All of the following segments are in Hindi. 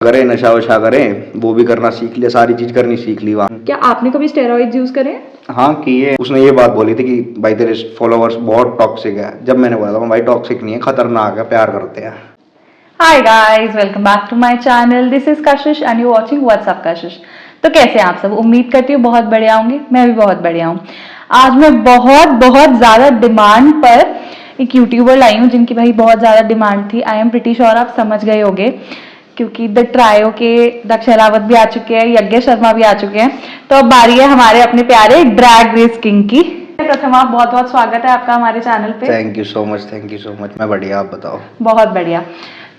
करें, नशा वशा करें, वो भी करना सीख लिया, सारी चीज करनी सीख ली वहाँ। क्या आपने कभी स्टेरॉइड्स यूज करे? हाँ किए। उसने ये बात बोली थी कि भाई तेरे फॉलोअर्स बहुत टॉक्सिक है। जब मैंने बोला था भाई टॉक्सिक नहीं है, खतरनाक है, प्यार करते हैं। Hi guys, welcome back to my channel. This is Kashish and you watching what's up Kashish. तो कैसे हैं आप सब? उम्मीद करती हूँ बहुत बढ़िया होंगे। मैं भी बहुत बढ़िया हूँ। आज मैं बहुत ज्यादा डिमांड पर एक यूट्यूबर लाई हूँ जिनकी भाई बहुत ज्यादा डिमांड थी। आई एम प्रिटी श्योर आप समझ गए होंगे क्योंकि द ट्रायो के दक्ष अहलावत भी आ चुके हैं, यज्ञ शर्मा भी आ चुके हैं। तो अब बारी है हमारे अपने प्यारे ड्रैग रेस किंग की। प्रथम आप बहुत स्वागत है आपका हमारे चैनल पे। Thank you so much. मैं बढ़िया, आप बताओ। बहुत बढ़िया।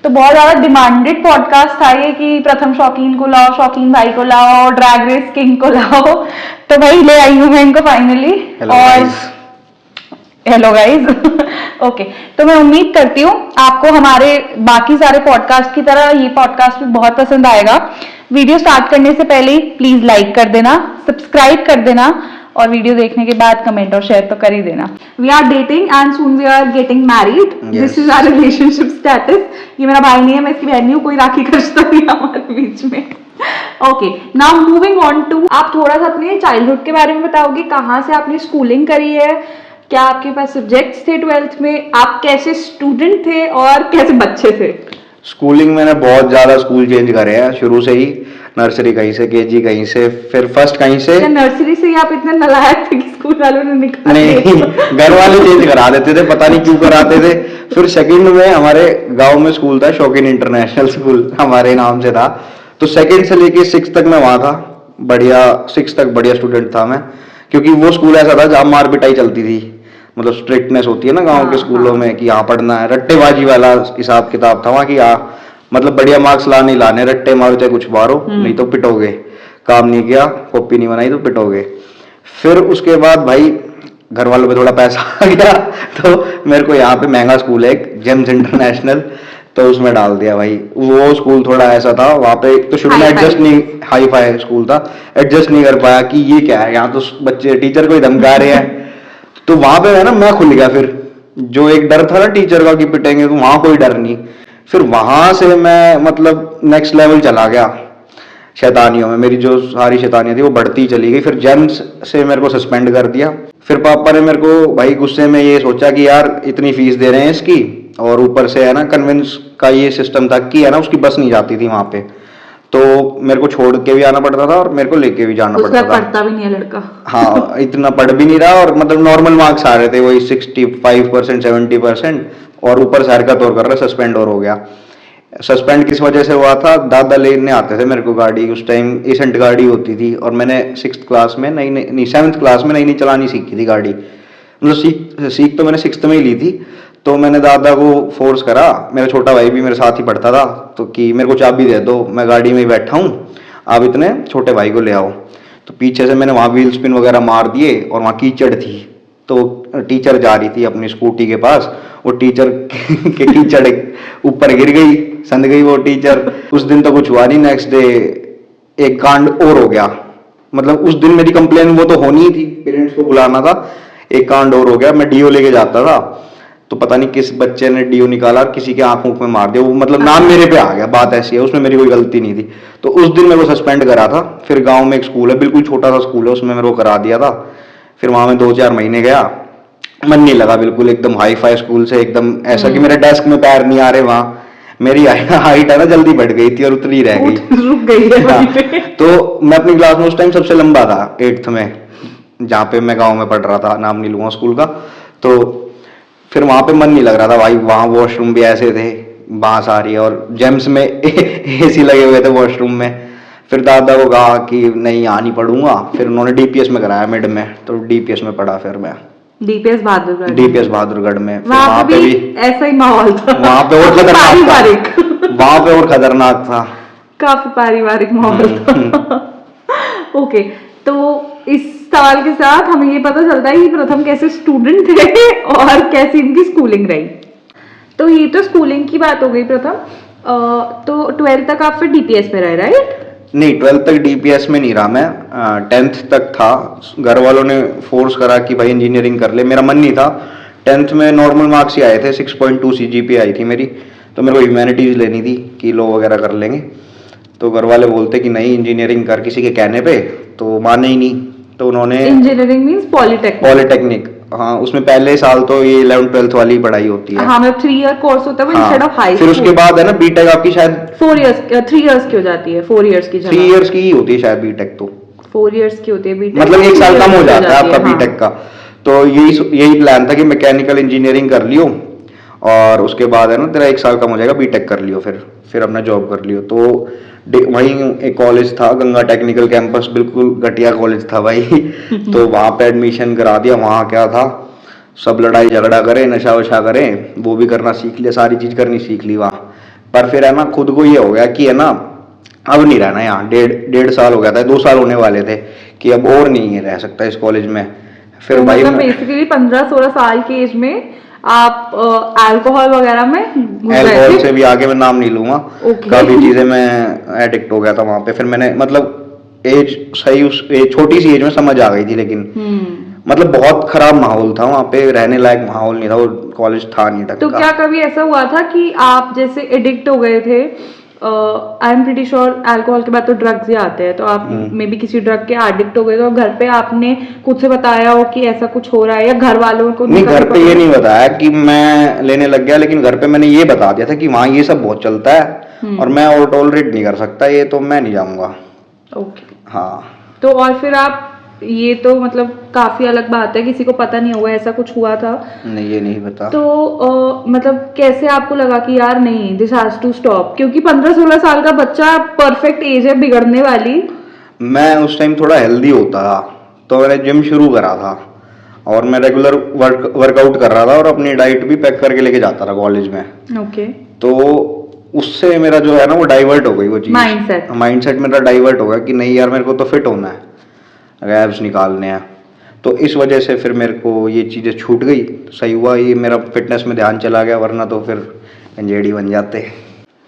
तो बहुत ज्यादा डिमांडेड पॉडकास्ट था ये कि प्रथम शौकीन को लाओ, शौकीन भाई को लाओ, ड्रैग रेस किंग को लाओ। तो भाई ले आई हूँ मैं इनको फाइनली। और हेलो गाइज। ओके, तो मैं उम्मीद करती हूँ आपको हमारे बाकी सारे पॉडकास्ट की तरह ये पॉडकास्ट भी बहुत पसंद आएगा। वीडियो स्टार्ट करने से पहले प्लीज लाइक कर देना, सब्सक्राइब कर देना और वीडियो देखने के बाद कमेंट और शेयर तो कर ही देना। We are dating and soon we are getting married. This is our relationship status. ये मेरा भाई नहीं है, मैं इसकी बहन नहीं हूँ, कोई राखी का रिश्ता नहीं है हमारे बीच में। Okay, now moving on to, आप थोड़ा सा अपने चाइल्डहुड के बारे में बताओगे। कहाँ से आपने स्कूलिंग करी है, क्या आपके पास सब्जेक्ट्स थे 12th में, आप कैसे स्टूडेंट थे और कैसे बच्चे थे? स्कूलिंग मैंने बहुत ज्यादा स्कूल चेंज करे हैं शुरू से ही। नर्सरी कहीं से, केजी कहीं से, फिर फर्स्ट कहीं से। क्या नर्सरी से ही आप इतने नालायक थे कि स्कूल वालों ने निकाल नहीं, घर वाले चेंज करा देते थे, पता नहीं क्यों कराते थे। फिर सेकंड में हमारे गांव में स्कूल था, शौकीन इंटरनेशनल स्कूल हमारे नाम से था। तो सेकंड से लेके 6 तक मैं वहां था। बढ़िया 6 तक बढ़िया स्टूडेंट था मैं, क्योंकि वो स्कूल ऐसा था जहां मार पिटाई चलती थी। मतलब स्ट्रिक्टनेस होती है ना गांव के स्कूलों में कि यहाँ पढ़ना है। रट्टेबाजी वाला हिसाब किताब था वहाँ की। मतलब बढ़िया मार्क्स लाने लाने, रट्टे मारो चाहे कुछ मारो, नहीं तो पिटोगे। काम नहीं किया, कॉपी नहीं बनाई तो पिटोगे। फिर उसके बाद भाई घर वालों पे थोड़ा पैसा आ गया, तो मेरे को यहाँ पे महंगा स्कूल है एक, जेम्स इंटरनेशनल, तो उसमें डाल दिया भाई। वो स्कूल थोड़ा ऐसा था, वहाँ पे तो शुरू में एडजस्ट नहीं, हाई फाई स्कूल था, एडजस्ट नहीं कर पाया कि ये क्या है, यहाँ तो बच्चे टीचर को ही धमका रहे हैं। तो वहां पे है ना मैं खुल गया। फिर जो एक डर था ना टीचर का कि पिटेंगे, तो वहां कोई डर नहीं। फिर वहां से मैं मतलब नेक्स्ट लेवल चला गया शैतानियों में। मेरी जो सारी शैतानियां थी वो बढ़ती चली गई। फिर जेम्स से मेरे को सस्पेंड कर दिया। फिर पापा ने मेरे को भाई गुस्से में ये सोचा कि यार इतनी फीस दे रहे हैं इसकी, और ऊपर से है ना कन्विंस का ये सिस्टम था कि है ना उसकी बस नहीं जाती थी वहां पे, तो मेरे को छोड़ के भी आना पड़ता था और मेरे को लेके भी जाना पड़ता था। पढ़ता भी नहीं है लड़का। हाँ, इतना पढ़ भी नहीं रहा, और मतलब नॉर्मल मार्क्स आ रहे थे वही 65% 70%, और ऊपर से हरकत और कर रहा, सस्पेंड और हो गया। सस्पेंड किस वजह से हुआ था? दादा लेने आते थे मेरे को गाड़ी, उस टाइम एसेंट गाड़ी होती थी, और मैंने 6th क्लास में नहीं 7th क्लास में नई चलानी सीखी थी गाड़ी। मतलब सीख तो मैंने 6th में ही ली थी। तो मैंने दादा को फोर्स करा, मेरा छोटा भाई भी मेरे साथ ही पढ़ता था, तो कि मेरे को चाबी दे दो, मैं गाड़ी में ही बैठा हूँ, आप इतने छोटे भाई को ले आओ। तो पीछे से मैंने वहाँ व्हील स्पिन वगैरह मार दिए, और वहाँ कीचड़ थी, तो टीचर जा रही थी अपनी स्कूटी के पास, वो टीचर के कीचड़ ऊपर गिर गई, संद गई वो टीचर। उस दिन तो कुछ हुआ नहीं। नेक्स्ट डे एक कांड और हो गया। मतलब उस दिन मेरी कंप्लेन वो तो होनी ही थी, पेरेंट्स को बुलाना था। एक कांड और हो गया, मैं डीओ लेके जाता था, तो पता नहीं किस बच्चे ने डीओ निकाला और किसी के आंख में मार दिया। वो मतलब नाम मेरे पे आ गया। बात ऐसी है, उसमें मेरी कोई गलती नहीं थी। तो उस दिन मेरे को सस्पेंड करा था। फिर गांव में एक स्कूल है, बिल्कुल छोटा सा स्कूल है, उसमें मेरे को करा दिया था। फिर वहां में 2-4 महीने गया, मन नहीं लगा बिल्कुल। एकदम हाई फाई स्कूल से, एकदम ऐसा कि मेरे डेस्क में पैर नहीं आ रहे। वहां मेरी हाइट है ना जल्दी बढ़ गई थी और उतनी रह गई, रुक गई है वहीं पे। तो मैं अपनी क्लास में उस टाइम सबसे लंबा था 8th में, जहाँ पे मैं गाँव में पढ़ रहा था, नाम नहीं लूंगा स्कूल का। तो फिर वहां पे मन नहीं लग रहा था भाई। वहां वॉशरूम भी ऐसे थे, बांस आ रही है, और जेम्स में एसी लगे हुए थे वॉशरूम में। फिर दादा को कहा कि नहीं यहाँ नहीं पढ़ूंगा। फिर उन्होंने डीपीएस में कराया मिड में, तो डीपीएस में पढ़ा फिर मैं। डीपीएस बहादुरगढ़ में। वहां पे भी ऐसा ही माहौल था। वहां पे और खतरनाक था। वहां पे और खतरनाक था, काफी पारिवारिक माहौल था। ओके, तो इस सवाल के साथ हमें ये पता चलता है कि प्रथम कैसे स्टूडेंट थे और कैसी इनकी स्कूलिंग रही। तो ये तो स्कूलिंग की बात हो गई प्रथम। तो 12th तक आप फिर डीपीएस में रहे, राइट? नहीं, 12th तक डीपीएस में नहीं रहा मैं। 10th तक था। घर वालों ने फोर्स करा कि भाई इंजीनियरिंग कर ले, मेरा मन नहीं था। 10th में नॉर्मल मार्क्स ही आए थे, 6.2 CGPA आई थी मेरी, तो मेरे को ह्यूमैनिटीज लेनी थी कि लॉ वगैरह कर लेंगे। तो घर वाले बोलते कि नहीं इंजीनियरिंग कर किसी के कहने पे, तो माने ही नहीं। तो उन्होंने इंजीनियरिंग मींस पॉलिटेक्निक, हाँ उसमें पहले साल तो ये 11th-12th वाली पढ़ाई होती है। हाँ मतलब 3 ईयर कोर्स होता है इंस्टेड ऑफ हाई फिर उसके बाद है ना बीटेक आपकी शायद 4 इयर्स 3 इयर्स की हो जाती है, 4 इयर्स की 3 इयर्स की ही होती है शायद बीटेक, तो 4 इयर्स की होती है बीटेक, मतलब 1 साल कम हो जाता है आपका हाँ। बीटेक का। तो यही प्लान था कि मैकेनिकल इंजीनियरिंग कर लियो और उसके बाद है ना तेरा 1 साल कम हो जाएगा, बीटेक कर लियो, फिर अपना जॉब कर लियो। तो वहीं एक कॉलेज था गंगा टेक्निकल कैंपस, बिल्कुल घटिया कॉलेज था भाई। तो वहां पे एडमिशन करा दिया। वहां क्या था, सब लड़ाई झगड़ा करें, नशा वशा करें, वो भी करना सीख लिया, सारी चीज करनी सीख ली वहां। पर फिर है ना खुद को ये हो गया कि है ना अब नहीं रहना यहाँ, डेढ़ साल हो गया था, 2 साल होने वाले थे कि अब और नहीं रह सकता इस कॉलेज में। फिर तो भाई मतलब बेसिकली 15-16 साल की एज में आप अल्कोहल वगैरह में घुस गए अल्कोहल थे? से भी आगे मैं नाम नहीं लूंगा, Okay. काफी चीजें मैं एडिक्ट हो गया था वहां पे। फिर मैंने मतलब एज सही, उस छोटी सी एज में समझ आ गई थी, लेकिन मतलब बहुत खराब माहौल था वहां पे, रहने लायक माहौल नहीं था, वो कॉलेज था नहीं ढंग तो का। क्या कभी ऐसा हुआ था कि आप जैसे एडिक्ट हो गए थे, I am pretty sure alcohol के बाद तो ड्रग्स ही आते हैं, तो आप मे बी किसी ड्रग के एडिक्ट हो गए तो घर पे आपने खुद से बताया हो कि ऐसा कुछ हो रहा है, या घर वालों को नहीं, घर पे ये नहीं बताया कि मैं लेने लग गया, लेकिन घर पे मैंने ये बता दिया था कि वहाँ ये सब बहुत चलता है और मैं और टॉलरेट नहीं कर सकता ये, तो मैं नहीं जाऊंगा। ओके। हाँ। तो और फिर आप, ये तो मतलब काफी अलग बात है, किसी को पता नहीं होगा ऐसा कुछ हुआ था, नहीं ये नहीं पता। तो मतलब कैसे आपको लगा कि यार नहीं दिस हैज टू स्टॉप, क्योंकि 15-16 साल का बच्चा परफेक्ट एज है बिगड़ने वाली। मैं उस टाइम थोड़ा हेल्दी होता था, तो मैंने जिम शुरू करा था और मैं रेगुलर वर्कआउट कर रहा था और अपनी डाइट भी पैक करके लेके जाता था कॉलेज में। ओके। तो उससे मेरा जो है ना वो डाइवर्ट हो गई वो चीज, माइंडसेट मेरा डाइवर्ट हो गया कि नहीं यार मेरे को तो फिट होना है, एब्स निकालने हैं। तो इस वजह से फिर मेरे को ये चीजें छूट गई, सही हुआ ये मेरा फिटनेस में ध्यान चला गया, वरना तो फिर एनजेडी बन जाते।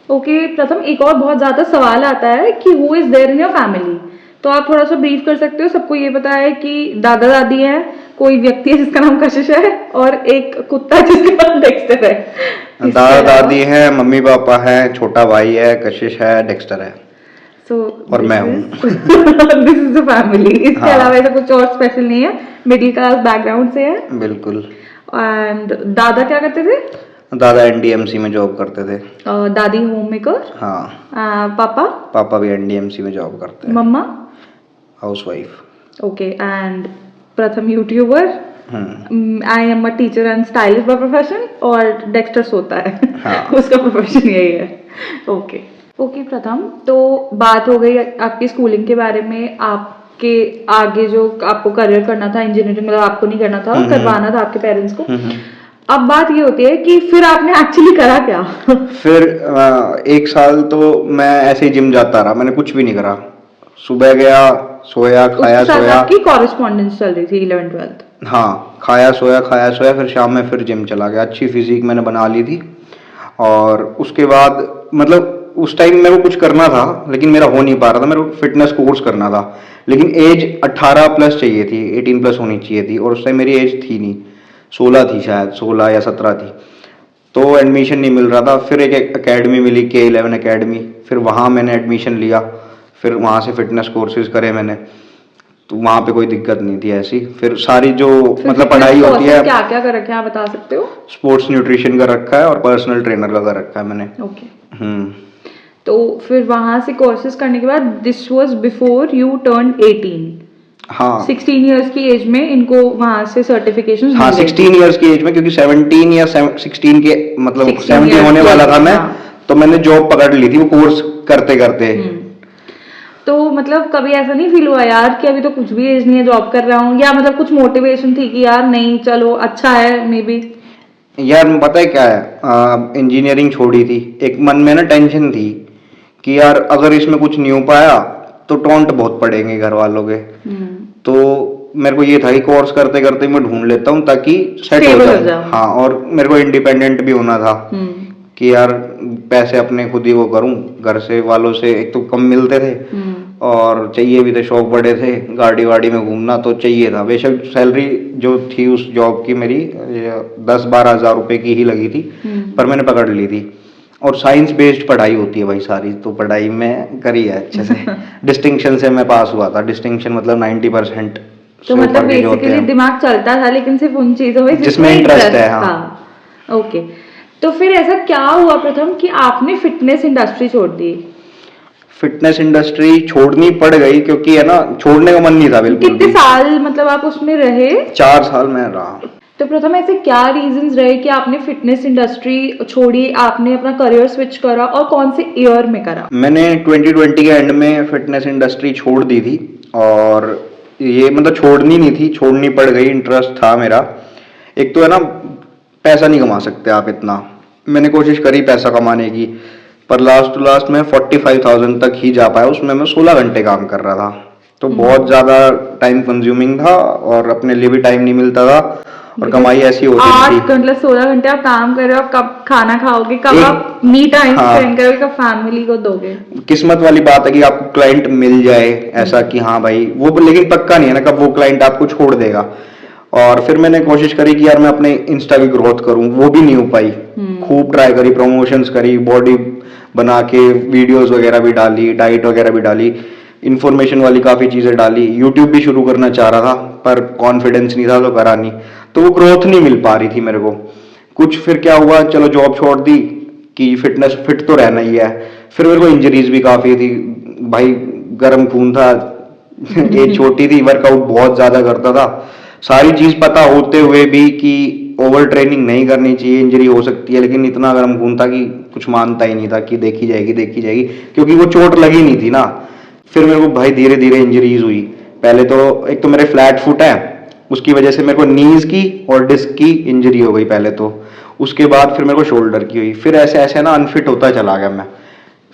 ओके प्रथम, एक और बहुत ज्यादा सवाल आता है कि who is there in your family, तो आप थोड़ा सा ब्रीफ कर सकते हो? सबको ये पता है कि दादा दादी है, कोई व्यक्ति है जिसका नाम कशिश है, और एक कुत्ता जिसका नाम डेक्स्टर है। दादा दादी है, मम्मी पापा है, छोटा भाई है, कशिश है, डेक्स्टर है, और मैं हूँ। This is the family. इसके हाँ। अलावा ऐसा कुछ और स्पेशल नहीं है, मिडिल क्लास बैकग्राउंड से है। बिल्कुल। एंड दादा क्या करते थे? दादा एनडीएमसी में जॉब करते थे। दादी होम मेकर। हाँ। पापा? पापा भी एनडीएमसी में जॉब करते हैं। मम्मा? हाउसवाइफ। ओके। एंड प्रथम YouTuber. I am a teacher and stylist by profession, और डेक्स्टर सोता है। हाँ। उसका प्रोफेशन यही है। ओके ओके प्रथम, तो बात हो गई आपकी स्कूलिंग के बारे में, आपके आगे जो आपको करियर करना था इंजीनियरिंग, मतलब आपको नहीं करना था, करवाना था आपके पेरेंट्स को। अब बात ये होती है कि फिर आपने एक्चुअली करा क्या? फिर 1 साल तो मैं ऐसे ही जिम जाता रहा, मैंने कुछ भी नहीं करा। सुबह गया, सोया, खाया, सोया। आपकी कॉरेस्पॉन्डेंस चल रही थी 11th-12th? हाँ, खाया सोया, फिर शाम में फिर जिम चला गया। अच्छी फिजिक मैंने बना ली थी, और उसके बाद मतलब उस टाइम मेरे को कुछ करना था लेकिन मेरा हो नहीं पा रहा था, मेरे को फिटनेस कोर्स करना था, लेकिन एज 18 प्लस चाहिए थी, 18 प्लस होनी चाहिए थी, और उस टाइम मेरी एज थी नहीं, 16 थी शायद, 16 या 17 थी। तो एडमिशन नहीं मिल रहा था। फिर एक एकेडमी मिली, K11 एकेडमी, फिर वहाँ मैंने एडमिशन लिया, फिर वहाँ से फिटनेस कोर्सेज करे मैंने, तो वहाँ पे कोई दिक्कत नहीं थी ऐसी। फिर सारी जो मतलब पढ़ाई होती है, क्या क्या कर रखा है आप बता सकते हो? स्पोर्ट्स न्यूट्रिशन का रखा है और पर्सनल ट्रेनर का कर रखा है मैंने। ओके। तो फिर वहां से कोर्सेज करने के बाद, this was before U turn 18? हाँ, 16 इयर्स की एज में इनको वहां से सर्टिफिकेशन? हाँ 16 इयर्स की एज में, क्योंकि 17 या 16 के मतलब 17 होने वाला था मैं, तो मैंने जॉब पकड़ ली थी वो कोर्स करते करते। तो मतलब कभी ऐसा नहीं फील हुआ यार कि अभी तो कुछ भी एज नहीं है, जॉब कर रहा हूँ, या मतलब कुछ मोटिवेशन थी कि यार नहीं चलो अच्छा है मे बी? यार पता है क्या है, इंजीनियरिंग छोड़ी थी, एक मन में ना टेंशन थी कि यार अगर इसमें कुछ नहीं हो पाया तो टोंट बहुत पड़ेंगे घर वालों के। तो मेरे को ये था कि कोर्स करते करते मैं ढूंढ लेता हूँ ताकि सेट हो जाऊँ। हाँ, और मेरे को इंडिपेंडेंट भी होना था कि यार पैसे अपने खुद ही वो करूँ, घर से वालों से एक तो कम मिलते थे, और चाहिए भी थे, शौक बड़े थे, गाड़ी वाड़ी में घूमना तो चाहिए था। बेशक सैलरी जो थी उस जॉब की मेरी 10-12 हज़ार रुपए की ही लगी थी, पर मैंने पकड़ ली थी। और साइंस बेस्ड पढ़ाई होती है भाई सारी, तो पढ़ाई में करी है अच्छे से। डिस्टिंक्शन से मैं पास हुआ था, डिस्टिंक्शन मतलब 90% तो से मतलब ऊपर के जो होते बेसिकली हैं दिमाग चलता था लेकिन सिर्फ उन चीजों में जिसमें इंटरेस्ट है। हाँ, था। ओके, तो फिर ऐसा क्या हुआ प्रथम कि आपने फिटनेस इंडस्ट्री छोड़ दी? फिटनेस इंडस्ट्री छोड़नी पड़ गई क्योंकि है ना, छोड़ने का मन नहीं था बिल्कुल कितने भी। साल मतलब आप उसमें रहे? 4 साल में रहा। तो प्रथम ऐसे क्या रीजंस रहे कि आपने फिटनेस इंडस्ट्री छोड़ी, आपने अपना करियर स्विच करा, और कौन से ईयर में करा? मैंने 2020 के एंड में फिटनेस इंडस्ट्री छोड़ दी थी, और ये मतलब छोड़नी नहीं थी, छोड़नी पड़ गई, इंटरेस्ट था मेरा। एक तो है ना, पैसा नहीं कमा सकते आप इतना, मैंने कोशिश करी पैसा कमाने की, पर लास्ट टू लास्ट में 45,000 तक ही जा पाया, उसमें मैं 16 घंटे काम कर रहा था, तो बहुत ज़्यादा टाइम कंज्यूमिंग था और अपने लिए भी टाइम नहीं मिलता था, और कमाई ऐसी होती थी। 8 मतलब 16 घंटे आप काम कर रहे हो, आप कब खाना खाओगे, कब आप मी टाइम हाँ, स्पेंड करोगे, कब फैमिली को दोगे? किस्मत वाली बात है कि आपको क्लाइंट मिल जाए ऐसा कि हाँ भाई वो, लेकिन पक्का नहीं है ना कब वो क्लाइंट आपको छोड़ देगा। और फिर मैंने कोशिश करी कि यार मैं अपने इंस्टा की ग्रोथ करूं, वो भी नहीं हो पाई। खूब ट्राई करी, प्रमोशंस करी, बॉडी बना के वीडियोस वगैरह भी डाली, डाइट वगैरह भी डाली, इन्फॉर्मेशन वाली काफ़ी चीज़ें डाली, यूट्यूब भी शुरू करना चाह रहा था पर कॉन्फिडेंस नहीं था तो करा नहीं, तो वो ग्रोथ नहीं मिल पा रही थी मेरे को। कुछ फिर क्या हुआ, चलो जॉब छोड़ दी कि फिटनेस फिट तो रहना ही है। फिर मेरे को इंजरीज भी काफ़ी थी भाई, गर्म खून था, एज छोटी थी, वर्कआउट बहुत ज़्यादा करता था, सारी चीज़ पता होते हुए भी कि ओवर ट्रेनिंग नहीं करनी चाहिए, इंजरी हो सकती है, लेकिन इतना गर्म खून था कि कुछ मानता ही नहीं था कि देखी जाएगी देखी जाएगी, क्योंकि वो चोट लगी नहीं थी ना। फिर मेरे को भाई धीरे धीरे इंजरीज हुई। पहले तो एक तो मेरे फ्लैट फुट है, उसकी वजह से मेरे को नीज की और डिस्क की इंजरी हो गई पहले तो, उसके बाद फिर मेरे को शोल्डर की हुई, फिर ऐसे ऐसे ना अनफिट होता चला गया मैं।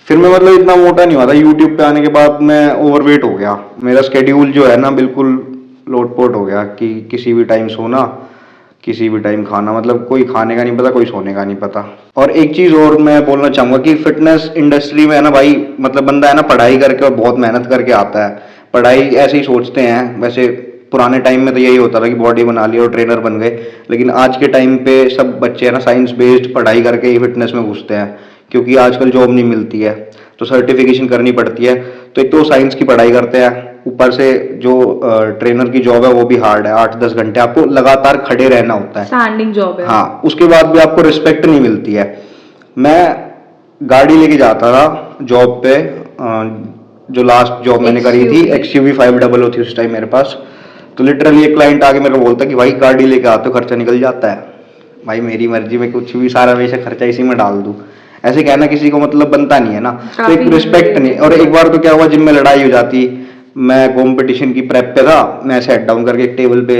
फिर मैं मतलब इतना मोटा नहीं हुआ था, यूट्यूब पे आने के बाद मैं ओवरवेट हो गया, मेरा स्केड्यूल जो है ना बिल्कुल लोटपोट हो गया कि किसी भी टाइम सोना, किसी भी टाइम खाना, मतलब कोई खाने का नहीं पता, कोई सोने का नहीं पता। और एक चीज़ और मैं बोलना चाहूँगा कि फिटनेस इंडस्ट्री में है ना भाई, मतलब बंदा है ना पढ़ाई करके और बहुत मेहनत करके आता है, पढ़ाई ऐसे ही सोचते हैं वैसे, पुराने टाइम में तो यही होता था कि बॉडी बना ली और ट्रेनर बन गए, लेकिन आज के टाइम पे सब बच्चे है ना साइंस बेस्ड पढ़ाई करके ही फिटनेस में घुसते हैं, क्योंकि आजकल जॉब नहीं मिलती है तो सर्टिफिकेशन करनी पड़ती है। तो एक तो साइंस की पढ़ाई करते हैं, ऊपर से जो ट्रेनर की जॉब है वो भी हार्ड है, 8-10 घंटे आपको लगातार खड़े रहना होता है, स्टैंडिंग जॉब है। हाँ, उसके बाद भी आपको रिस्पेक्ट नहीं मिलती है। मैं गाड़ी लेके जाता था जॉब पे, जो लास्ट जॉब मैंने करी थी XUV 500 थी उस टाइम मेरे पास, तो लिटरली एक क्लाइंट आके मेरे को बोलता कि भाई गाड़ी लेके आते हो खर्चा निकल जाता है। भाई मेरी मर्जी में कुछ भी, सारा वैसे खर्चा इसी में डाल दूं, ऐसे कहना किसी को मतलब बनता नहीं है ना, तो एक रिस्पेक्ट नहीं। और एक बार तो क्या हुआ, जिम में लड़ाई हो जाती, मैं कंपटीशन की प्रेप पे था, मैं सेट डाउन करके एक टेबल पे।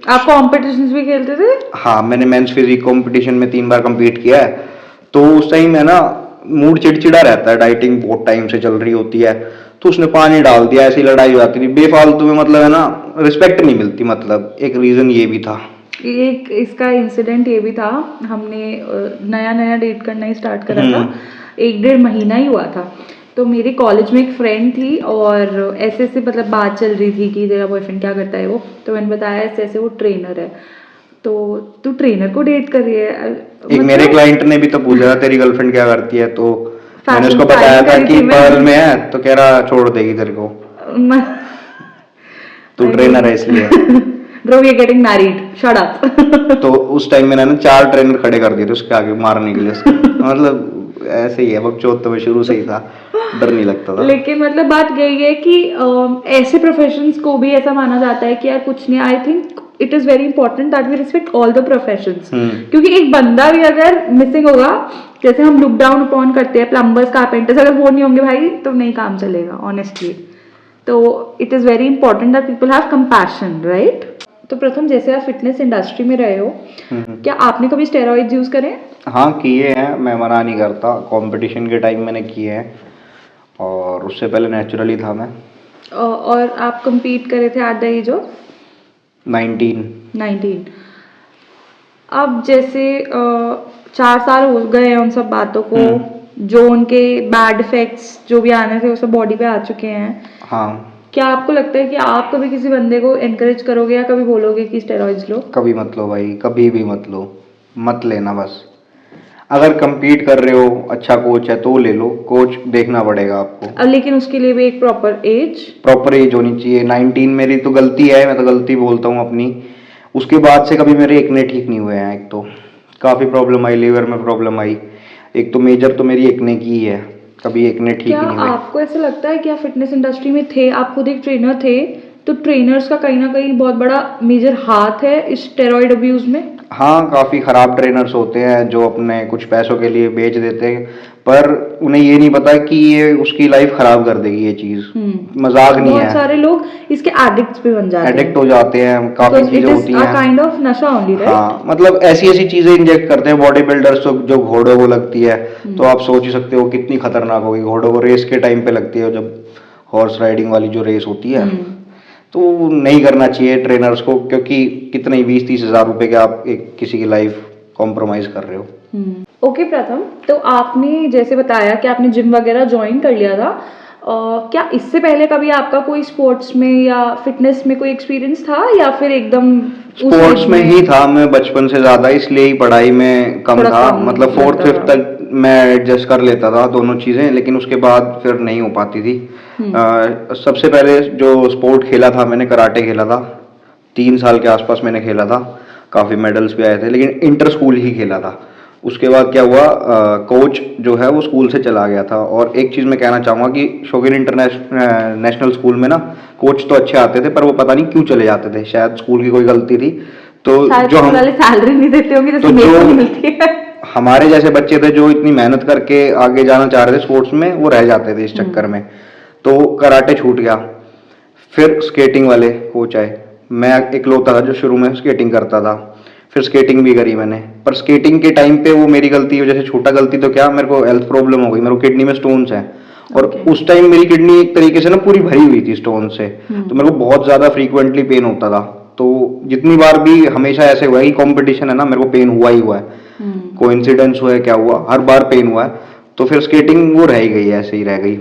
आप कॉम्पिटिशन्स भी खेलते थे? हाँ, मैंने मेंस फिजिक कंपटीशन में 3 बार compete किया है, तो उस टाइम है ना मूड चिड़चिड़ा रहता है, डाइटिंग बहुत टाइम से चल रही होती है, तो उसने पानी डाल दिया, ऐसी लड़ाई हो जाती थी बेफालतू में, मतलब है ना रिस्पेक्ट नहीं मिलती, मतलब एक रीजन ये भी था। एक इसका इंसिडेंट ये भी था, हमने नया नया डेट करना ही स्टार्ट करा था, 1-1.5 महीना ही हुआ था, तो मेरे कॉलेज में एक फ्रेंड थी और ऐसे ऐसे मतलब बात चल रही थी कि तेरा बॉयफ्रेंड क्या करता है वो, तो मैंने बताया ऐसे ऐसे वो ट्रेनर है, तो तू ट्रेनर को डेट कर रही है? एक मेरे क्लाइंट ने भी तो पूछा था तेरी गर्लफ्रेंड क्या करती है, तो मैंने उसको बताया था कि पर्ल में है, तो कह रहा छोड़ देगी तेरे को, तू ट्रेनर है इसलिए। Bro we are getting married, shut up. तो उस टाइम मैंने ना 4 ट्रेनर खड़े कर दिए थे उसके आगे मारने के लिए उसको। मतलब ऐसे ही है, बकचोद तो मैं शुरू से ही था, डर नहीं लगता था। लेकिन मतलब बात यही है कि ऐसे प्रोफेशंस को भी ऐसा माना जाता है कि यार कुछ नहीं, I think it is very important that we respect all the professions, क्योंकि एक बंदा भी अगर मिसिंग होगा, जैसे हम लुक डाउन अपॉन करते हैं प्लम्बर्स कारपेंटर्स, अगर वो नहीं होंगे भाई तो नहीं काम चलेगा ऑनेस्टली, तो it is very important that people have compassion, right? तो प्रथम जैसे आप फिटनेस इंडस्ट्री में रहे हो, क्या आपने कभी स्टेरॉइड्स यूज करे? हाँ किए हैं, मैं मना नहीं करता, कंपटीशन के टाइम मैंने किए हैं, और उससे पहले नेचुरली था मैं। और आप compete करे थे एट द एज ऑफ 19। अब जैसे 4 साल हो गए हैं उन सब बातों को, जो उनके बैड इफेक्ट्स जो भी आने थे वो सब बॉडी पे आ चुके हैं। हाँ, क्या आपको लगता है कि आप कभी किसी बंदे को एनकरेज करोगे या कभी बोलोगे कि स्टेरॉइड्स लो? कभी मत लो भाई, कभी भी मत लो, मत लेना बस। अगर compete कर रहे हो, अच्छा कोच है तो ले लो, कोच देखना पड़ेगा आपको। अब लेकिन उसके लिए भी एक प्रॉपर एज। प्रॉपर एज होनी चाहिए। 19 मेरी तो गलती है, मैं तो गलती बोलता हूँ अपनी। उसके बाद से कभी मेरे एक्ने ठीक नहीं हुए हैं। एक तो काफ़ी प्रॉब्लम आई, लीवर में प्रॉब्लम आई। एक तो मेजर तो मेरी एक्ने की ही है, कभी एक्ने ठीक क्या ही नहीं हुए। आपको ऐसा लगता है कि आप फिटनेस इंडस्ट्री में थे, आप खुद एक ट्रेनर थे, तो ट्रेनर्स का कहीं ना कहीं बहुत बड़ा मेजर हाथ है इस स्टेरॉइड अब्यूज में? हाँ, काफ़ी ख़राब ट्रेनर्स होते हैं जो अपने कुछ पैसों के लिए बेच देते हैं, पर उन्हें ये नहीं पता कि ये उसकी लाइफ ख़राब कर देगी ये चीज़। मजाक और नहीं बहुत है, सारे लोग इसके एडिक्ट्स भी बन जाते एडिक्ट हैं हो जाते हैं, काफ़ी बिकॉज इट चीज़ें इज होती अ हैं। काइंड ऑफ नशा ओनली, राइट? हाँ, मतलब ऐसी ऐसी चीजें इंजेक्ट करते हैं बॉडी बिल्डर्स तो जो घोड़ों को लगती है, तो आप सोच ही सकते हो कितनी खतरनाक होगी। घोड़ों को रेस के टाइम पे लगती है, जब हॉर्स राइडिंग वाली जो रेस होती है, तो नहीं करना चाहिए ट्रेनर्स को, क्योंकि कितने 20-30 हज़ार रुपए के आप एक किसी की लाइफ कॉम्प्रोमाइज कर रहे हो। ओके प्रथम, तो आपने जैसे बताया कि आपने जिम वगैरह ज्वाइन कर लिया था, क्या इससे पहले कभी आपका कोई स्पोर्ट्स में या फिटनेस में कोई एक्सपीरियंस था, या फिर एकदम उस स्पोर्ट्स एज में ही था मैं बचपन से ज्यादा, इसलिए ही पढ़ाई में कम थोड़ा था। कम मतलब फोर्थ लगता फिफ्थ था? तक मैं एडजस्ट कर लेता था दोनों चीजें, लेकिन उसके बाद फिर नहीं हो पाती थी। सबसे पहले जो स्पोर्ट खेला था मैंने, कराटे खेला था। 3 साल के आसपास मैंने खेला था, काफी मेडल्स भी आए थे, लेकिन इंटर स्कूल ही खेला था। उसके बाद क्या हुआ, कोच जो है वो स्कूल से चला गया था। और एक चीज मैं कहना चाहूंगा कि शौकीन इंटरनेशनल नेशनल स्कूल में ना कोच तो अच्छे आते थे, पर वो पता नहीं क्यों चले जाते थे, शायद स्कूल की कोई गलती थी। तो शायद जो स्कूल हम वाले सैलरी नहीं देते होंगे जैसे तो मेरे को जो मिलती है। हमारे जैसे बच्चे थे जो इतनी मेहनत करके आगे जाना चाह रहे थे स्पोर्ट्स में, वो रह जाते थे इस चक्कर में। तो कराटे छूट गया। फिर स्केटिंग वाले कोच आए। मैं इकलौता था जो शुरू में स्केटिंग करता था। फिर स्केटिंग भी करी मैंने, पर स्केटिंग के टाइम पे वो मेरी गलती की वजह से छूटा। गलती तो क्या, मेरे को हेल्थ प्रॉब्लम हो गई, मेरे को किडनी में स्टोन्स हैं। और Okay. उस टाइम मेरी किडनी एक तरीके से ना पूरी भरी हुई थी स्टोन से, तो मेरे को बहुत ज्यादा फ्रीक्वेंटली पेन होता था। तो जितनी बार भी हमेशा ऐसे हुआ है कि कंपटीशन है ना, मेरे को पेन हुआ ही हुआ है। कोइंसिडेंस हुआ है क्या हुआ, हर बार पेन हुआ है। तो फिर स्केटिंग वो रह ही गई, ऐसे ही रह गई।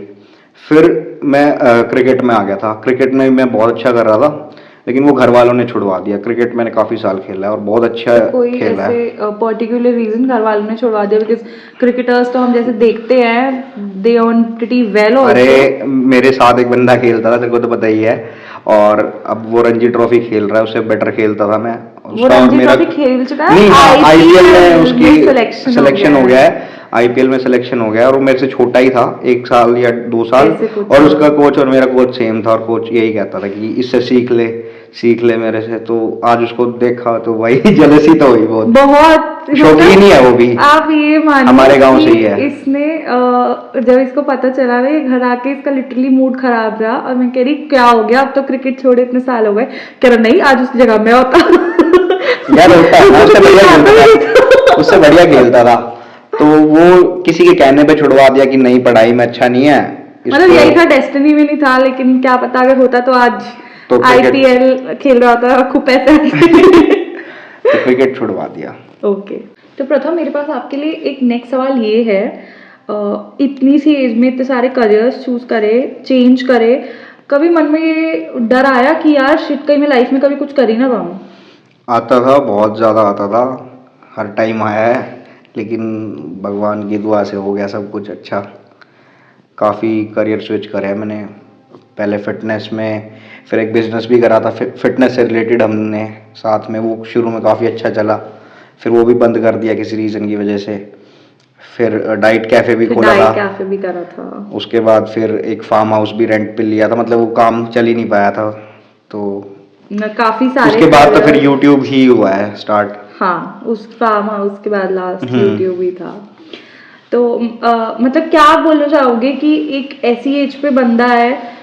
फिर मैं क्रिकेट में आ गया था। क्रिकेट में मैं बहुत अच्छा कर रहा था, लेकिन वो घर वालों ने छुड़वा दिया। क्रिकेट मैंने काफी साल खेला है और बहुत अच्छा तो कोई खेला ऐसे है। पर्टिकुलर रीजन घर वालों ने छुड़वा दिया? बिकॉज क्रिकेटर्स तो हम जैसे देखते हैं दे अर्न प्रीटी वेल अरे, आल्सो। मेरे साथ एक बंदा खेलता था, तेरे को तो पता ही है। और अब वो रणजी ट्रॉफी खेल रहा है, उससे बेटर खेलता था मैं। वो उसका और रणजी मेरा ट्रॉफी खेल चुका है? नहीं, हाँ, आईपीएल में उसकी सिलेक्शन हो गया है। है। आईपीएल में सिलेक्शन हो गया है, और वो मेरे से छोटा ही था, 1 साल या 2 साल। कैसे कुछ? और उसका कोच और मेरा कोच सेम था, और कोच यही कहता था कि इससे सीख ले मेरे से। तो आज उसको देखा तो भाई जेलसी तो हुई बहुत। बहुत शौकीन ही है वो भी, आप ये मानिए हमारे गांव कि से ही है। इसने जब इसको पता चला ना, ये घर आके इसका लिटरली मूड खराब रहा, और मैं कह रही क्या हो गया, अब तो क्रिकेट छोड़े इतने साल हो गए। कह रहा नहीं, आज उसकी जगह मैं होता। यार होता है ना, उससे बढ़िया खेलता था, उससे बढ़िया खेलता था। तो वो किसी के कहने पे छुड़वा दिया कि नहीं, पढ़ाई में अच्छा नहीं है मतलब इसको। यही था, डेस्टिनी में नहीं था, लेकिन क्या पता अगर होता तो आज तो आईपीएल खेल रहा था, खूब पैसे आते। तो क्रिकेट छुड़वा दिया। ओके, तो प्रथम मेरे पास आपके लिए एक नेक्स्ट सवाल ये है, इतनी सी एज में इतने सारे करियर्स चूज करे, चेंज करे, कभी मन में ये डर आया कि यार शिट, कहीं मैं लाइफ में कभी कुछ कर ही ना पाऊँ? आता था, बहुत ज़्यादा आता था, हर टाइम आया है, लेकिन भगवान की दुआ से हो गया सब कुछ अच्छा। काफ़ी करियर स्विच करे हैं मैंने, पहले फिटनेस में, फिर एक बिजनेस भी करा था फिटनेस से रिलेटेड हमने साथ में। वो शुरू में काफ़ी अच्छा चला, फिर वो भी बंद कर दिया किसी रीज़न की वजह से। फिर डाइट कैफ़े भी खोला था। कैफे भी करा था। उसके बाद फिर एक फार्म हाउस भी रेंट पे लिया था, मतलब वो काम चल ही नहीं पाया था। तो काफी सारे उसके बाद तो फिर careers- यूट्यूब ही हुआ है स्टार्ट। हाँ, उस फार्म हाउस के बाद लास्ट हम्म। यूट्यूब ही था। तो मतलब क्या आप बोलना चाहोगे कि एक ऐसी एज पे बंदा है,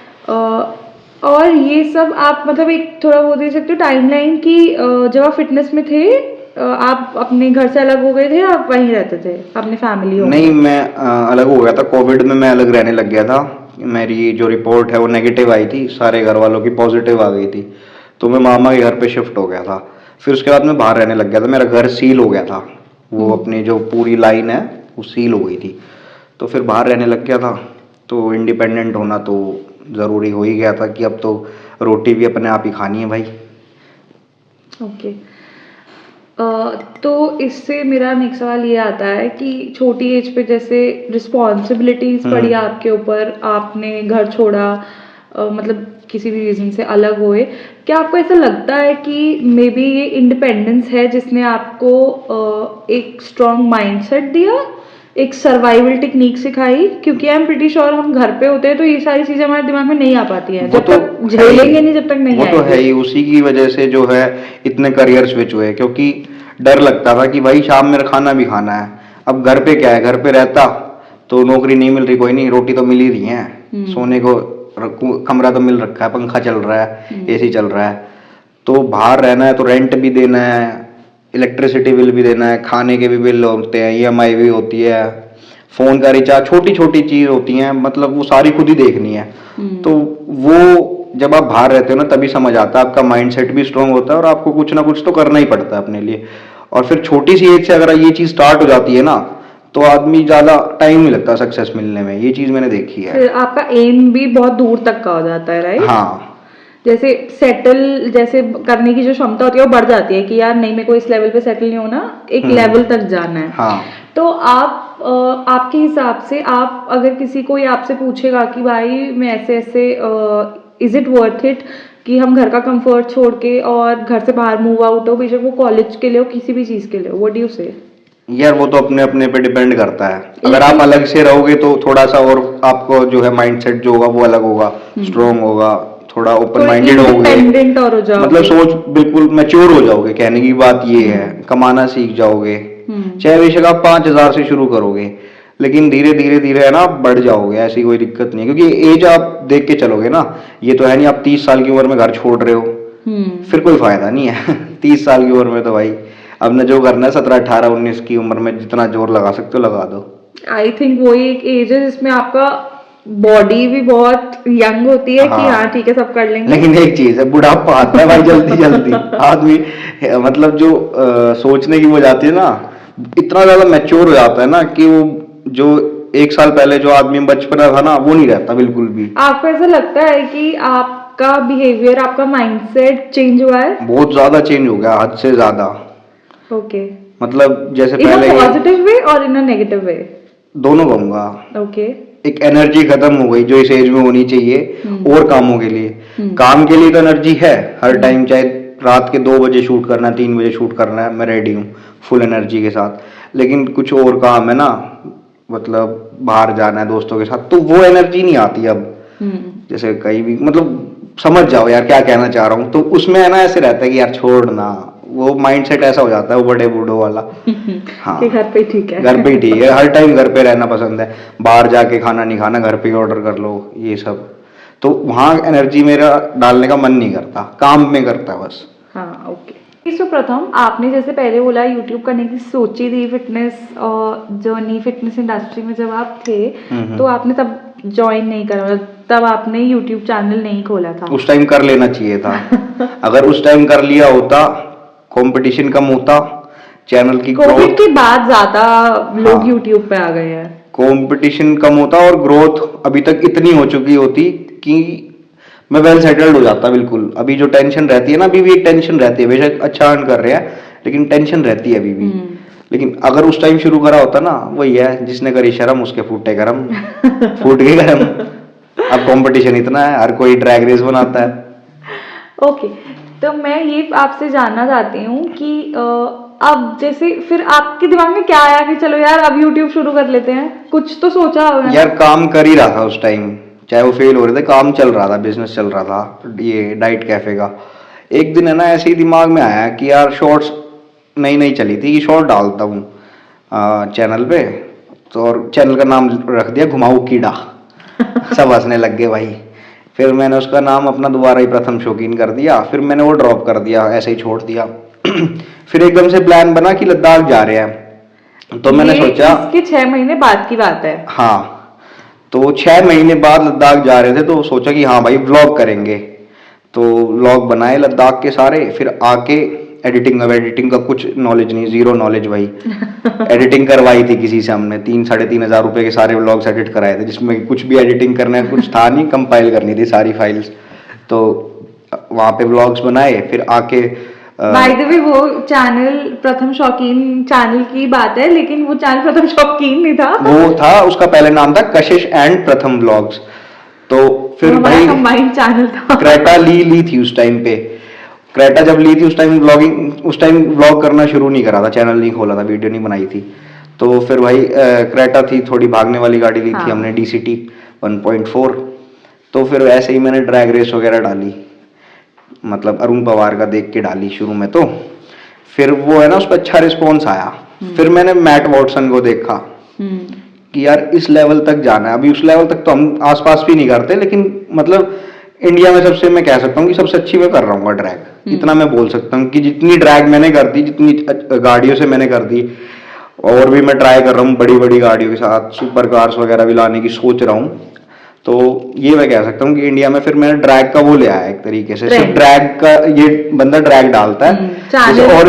और ये सब आप मतलब एक थोड़ा वो दे सकते हो टाइमलाइन कि जब आप फिटनेस में थे, आप अपने घर से अलग हो गए थे, आप वहीं रहते थे अपने फैमिली होम नहीं, में? मैं अलग हो गया था कोविड में, मैं अलग रहने लग गया था। मेरी जो रिपोर्ट है वो नेगेटिव आई थी, सारे घर वालों की पॉजिटिव आ गई थी। तो मैं मामा के घर पे शिफ्ट हो गया था। फिर उसके बाद मैं बाहर रहने लग गया था, मेरा घर सील हो गया था। वो अपनी जो पूरी लाइन है वो सील हो गई थी। तो फिर बाहर रहने लग गया था। तो इंडिपेंडेंट होना तो ज़रूरी हो ही गया था कि अब तो रोटी भी अपने आप ही खानी है भाई। ओके, तो इससे मेरा नेक्स्ट सवाल ये आता है कि छोटी एज पे जैसे रिस्पॉन्सिबिलिटीज पड़ी आपके ऊपर, आपने घर छोड़ा, मतलब किसी भी रीजन से अलग हुए, क्या आपको ऐसा लगता है कि मे बी ये इंडिपेंडेंस है जिसने आपको एक स्ट्रॉन्ग माइंडसेट दिया, एक सर्वाइवल टेक्निक सिखाई? क्योंकि आई एम प्रीटी श्योर हम घर पे होते हैं तो ये सारी चीजें हमारे दिमाग में नहीं आ पाती हैं, जब तक झेलेंगे नहीं, जब तक नहीं वो तो है ही। उसी की वजह से जो है इतने करियर स्विच हुए, क्योंकि डर लगता था कि भाई शाम में खाना भी खाना है। अब घर पे क्या है, घर पे रहता तो नौकरी नहीं मिल रही, कोई नहीं, रोटी तो मिल ही रही है, सोने को कमरा तो मिल रखा है, पंखा चल रहा है, एसी चल रहा है। तो बाहर रहना है तो रेंट भी देना है, इलेक्ट्रिसिटी बिल भी देना है, खाने के भी बिल होते हैं, ईएमआई भी होती है, फोन का रिचार्ज, छोटी छोटी चीज होती हैं, मतलब वो सारी खुद ही देखनी है। तो वो जब आप बाहर रहते हो ना तभी समझ आता है, आपका माइंडसेट भी स्ट्रांग होता है और आपको कुछ ना कुछ तो करना ही पड़ता है अपने लिए। और फिर छोटी सी एज से अगर ये चीज स्टार्ट हो जाती है ना तो आदमी ज्यादा टाइम नहीं लगता सक्सेस मिलने में, ये चीज मैंने देखी है। फिर आपका एम भी बहुत दूर तक का हो जाता है, राइट? हाँ, जैसे सेटल जैसे करने की जो क्षमता होती है वो बढ़ जाती है कि यार नहीं, मेरे को इस लेवल पे सेटल नहीं होना, एक लेवल तक जाना है। हाँ। तो आप आपके हिसाब से, आप अगर किसी कोई आपसे पूछेगा कि भाई मैं ऐसे ऐसे, इज इट वर्थ इट कि हम घर का कंफर्ट छोड़ के और घर से बाहर मूव आउट हो, बेशक वो कॉलेज के लिए हो, किसी भी चीज के लिए हो, व्हाट डू यू से? यार वो तो अपने अपने पे डिपेंड करता है। अगर आप अलग से रहोगे तो थोड़ा सा और आपको जो है माइंडसेट जो होगा वो अलग होगा, स्ट्रोंग होगा, थोड़ा ओपन माइंडेड होगे, इंडिपेंडेंट और हो जाओगे, मतलब सोच बिल्कुल मैच्योर हो जाओगे। कहने की बात ये है, कमाना सीख जाओगे। चाहे बेशक आप 5,000 से शुरू करोगे, लेकिन धीरे धीरे धीरे है ना आप बढ़ जाओगे, ऐसी कोई दिक्कत नहीं है। क्योंकि एज आप देख के चलोगे ना, ये तो है नहीं आप 30 साल की उम्र में घर छोड़ रहे हो, फिर कोई फायदा नहीं है। 30 साल की उम्र में तो भाई अब न जो करना है 17, 18, 19 की उम्र में जितना जोर लगा सकते हो लगा दो। आई थिंक वही एक एज है जिसमें आपका बॉडी भी बहुत यंग होती है कि हाँ ठीक है सब कर लेंगे। लेकिन एक चीज है, बुढ़ापा आता है भाई जल्दी जल्दी। आदमी मतलब जो सोचने की वो जाती है ना, इतना ज्यादा मैच्योर हो जाता है ना कि वो जो 1 साल पहले जो आदमी बचपना था ना वो नहीं रहता बिल्कुल भी। आपको ऐसा लगता है कि आपका बिहेवियर, आपका माइंडसेट चेंज हुआ है? बहुत ज्यादा चेंज हो गया, हद से ज्यादा। ओके। मतलब जैसे इन पहले अ पॉजिटिव वे और इन अ नेगेटिव वे? दोनों कहूंगा। ओके। एक एनर्जी खत्म हो गई जो इस एज में होनी चाहिए और कामों के लिए। काम के लिए तो एनर्जी है हर टाइम, चाहे रात के 2 बजे शूट करना है, 3 बजे शूट करना है, मैं रेडी हूँ फुल एनर्जी के साथ। लेकिन कुछ और काम है ना, मतलब बाहर जाना है दोस्तों के साथ, तो वो एनर्जी नहीं आती अब। जैसे कहीं भी, मतलब समझ जाओ यार क्या कहना चाह रहा हूँ। तो उसमें है ना ऐसे रहता है कि यार छोड़ना, वो माइंडसेट ऐसा हो जाता है वो बड़े बूढ़ों वाला। हाँ, कि घर पे ठीक है, घर पे ही ठीक है, हर टाइम घर पे रहना पसंद है, बाहर जाके खाना नहीं खाना, घर पे ही ऑर्डर कर लो, ये सब। तो वहां एनर्जी मेरा डालने का मन नहीं करता, काम में करता है बस। हाँ ओके। तो प्रथम, आपने जैसे पहले बोला यूट्यूब करने की सोची थी, फिटनेस जर्नी, फिटनेस इंडस्ट्री में जब आप थे तो आपने तब ज्वाइन नहीं करा, मतलब तब आपने यूट्यूब चैनल नहीं खोला था? उस टाइम कर लेना चाहिए था। अगर उस टाइम कर लिया होता, कंपटीशन कम होता, चैनल की कोविड ग्रोथ के बाद ज्यादा लोग यूट्यूब पे आ गए हैं, कंपटीशन कम होता और ग्रोथ अभी तक इतनी हो चुकी होती कि मैं वेल सेटल्ड हो जाता बिल्कुल। अभी जो टेंशन रहती है ना, अभी भी एक टेंशन रहती है, बेशक अच्छा अर्न कर रहे हैं लेकिन टेंशन रहती है अभी भी। लेकिन अगर उस टाइम शुरू करा होता ना, वही है, जिसने करी शर्म उसके फूटे गरम। फूट गए गरम। अब कंपटीशन इतना है, हर कोई ड्रैग रेस बनाता है। ओके। तो मैं ये आपसे जानना चाहती हूँ कि अब जैसे फिर आपके दिमाग में क्या आया कि चलो यार अब यूट्यूब शुरू कर लेते हैं? कुछ तो सोचा होगा यार काम कर ही रहा था उस टाइम, चाहे वो फेल हो रहे थे, काम चल रहा था, बिजनेस चल रहा था, ये डाइट कैफे का। एक दिन है ना ऐसे ही दिमाग में आया कि यार शॉर्ट्स नई नई चली थी कि शॉर्ट डालता हूँ चैनल पे। तो और चैनल का नाम रख दिया घुमाऊ कीड़ा। सब हंसने लग गए भाई। फिर मैंने उसका नाम अपना दोबारा ही प्रथम शौकीन कर दिया, फिर मैंने वो ड्रॉप कर दिया, ऐसे ही छोड़ दिया। फिर एकदम से प्लान बना कि लद्दाख जा रहे हैं, तो मैंने सोचा, इसके 6 महीने बाद की बात है। हाँ, तो 6 महीने बाद लद्दाख जा रहे थे, तो सोचा कि हाँ भाई व्लॉग करेंगे। तो व्लॉग बनाए लद्दाख के सारे, फिर आके एडिटिंग का कुछ नॉलेज नहीं, जीरो नॉलेज भाई। एडिटिंग करवाई थी किसी से हमने, 3-3.5 हजार रुपए के सारे व्लॉग्स एडिट कराए थे, जिसमें कुछ भी एडिटिंग करना है कुछ था नहीं, कंपाइल करनी थी सारी फाइल्स। तो वहाँ पे व्लॉग्स बनाए, फिर आके बाय द वे वो चैनल प्रथम शौकीन चैनल की बात है, लेकिन वो चैनल प्रथम शौकीन नहीं था, वो था, उसका पहले नाम था कशिश एंड प्रथम व्लॉग्स। तो फिर भाई कंबाइंड चैनल था। क्रेटा ली थी उस टाइम पे। क्रेटा जब ली थी उस टाइम व्लॉग करना शुरू नहीं करा था, चैनल नहीं खोला था, वीडियो नहीं बनाई थी। तो फिर भाई क्रेटा थी, थोड़ी भागने वाली गाड़ी ली थी हमने, DCT 1.4। तो फिर ऐसे ही मैंने ड्रैग रेस वगैरह डाली, मतलब अरुण पवार का देख के डाली शुरू में। तो फिर वो है ना, उस पर अच्छा रिस्पॉन्स आया। फिर मैंने मैट वॉटसन को देखा कि यार इस लेवल तक जाना है। अभी उस लेवल तक तो हम आसपास भी नहीं करते, लेकिन मतलब इंडिया में सबसे, मैं कह सकता हूँ कि सबसे अच्छी मैं कर रहा हूँ ड्रैग। इतना मैं बोल सकता हूँ कि जितनी ड्रैग मैंने कर दी, जितनी गाड़ियों से मैंने कर दी, और भी मैं ट्राई कर रहा हूँ बड़ी बड़ी गाड़ियों के साथ, सुपर कार्स वगैरह भी लाने की सोच रहा हूँ। तो ये मैं कह सकता हूँ कि इंडिया में फिर मैंने ड्रैग का वो ले आया एक तरीके से, सिर्फ ड्रैग का, ये बंदा ड्रैग डालता है। और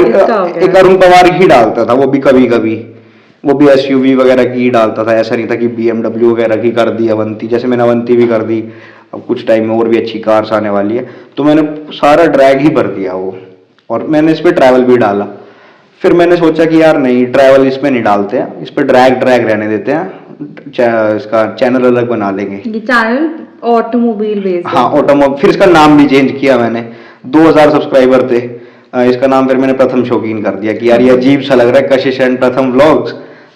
एक अरुण पवार ही डालता था, वो भी कभी कभी, वो भी SUV वगैरह की ही डालता था। ऐसा नहीं था कि BMW वगैरह की कर दी, अवंती, जैसे मैंने अवंती भी कर दी। अब कुछ टाइम में और भी अच्छी कार्स आने वाली है, तो मैंने सारा ड्रैग ही भर दिया वो, और मैंने इस पे ट्रैवल भी डाला। फिर मैंने सोचा कि यार नहीं, ट्रैवल इस पे नहीं डालते हैं, इस पे ड्रैग रहने देते हैं, इसका चैनल अलग बना लेंगे। ये चैनल ऑटोमोबाइल बेस्ड। हाँ, ऑटोमोबाइल। फिर इसका नाम भी चेंज किया मैंने, 2000 सब्सक्राइबर थे, इसका नाम फिर मैंने प्रथम शौकीन कर दिया कि यार ये अजीब सा लग रहा है, कशिश एंड प्रथम व्लॉग्स,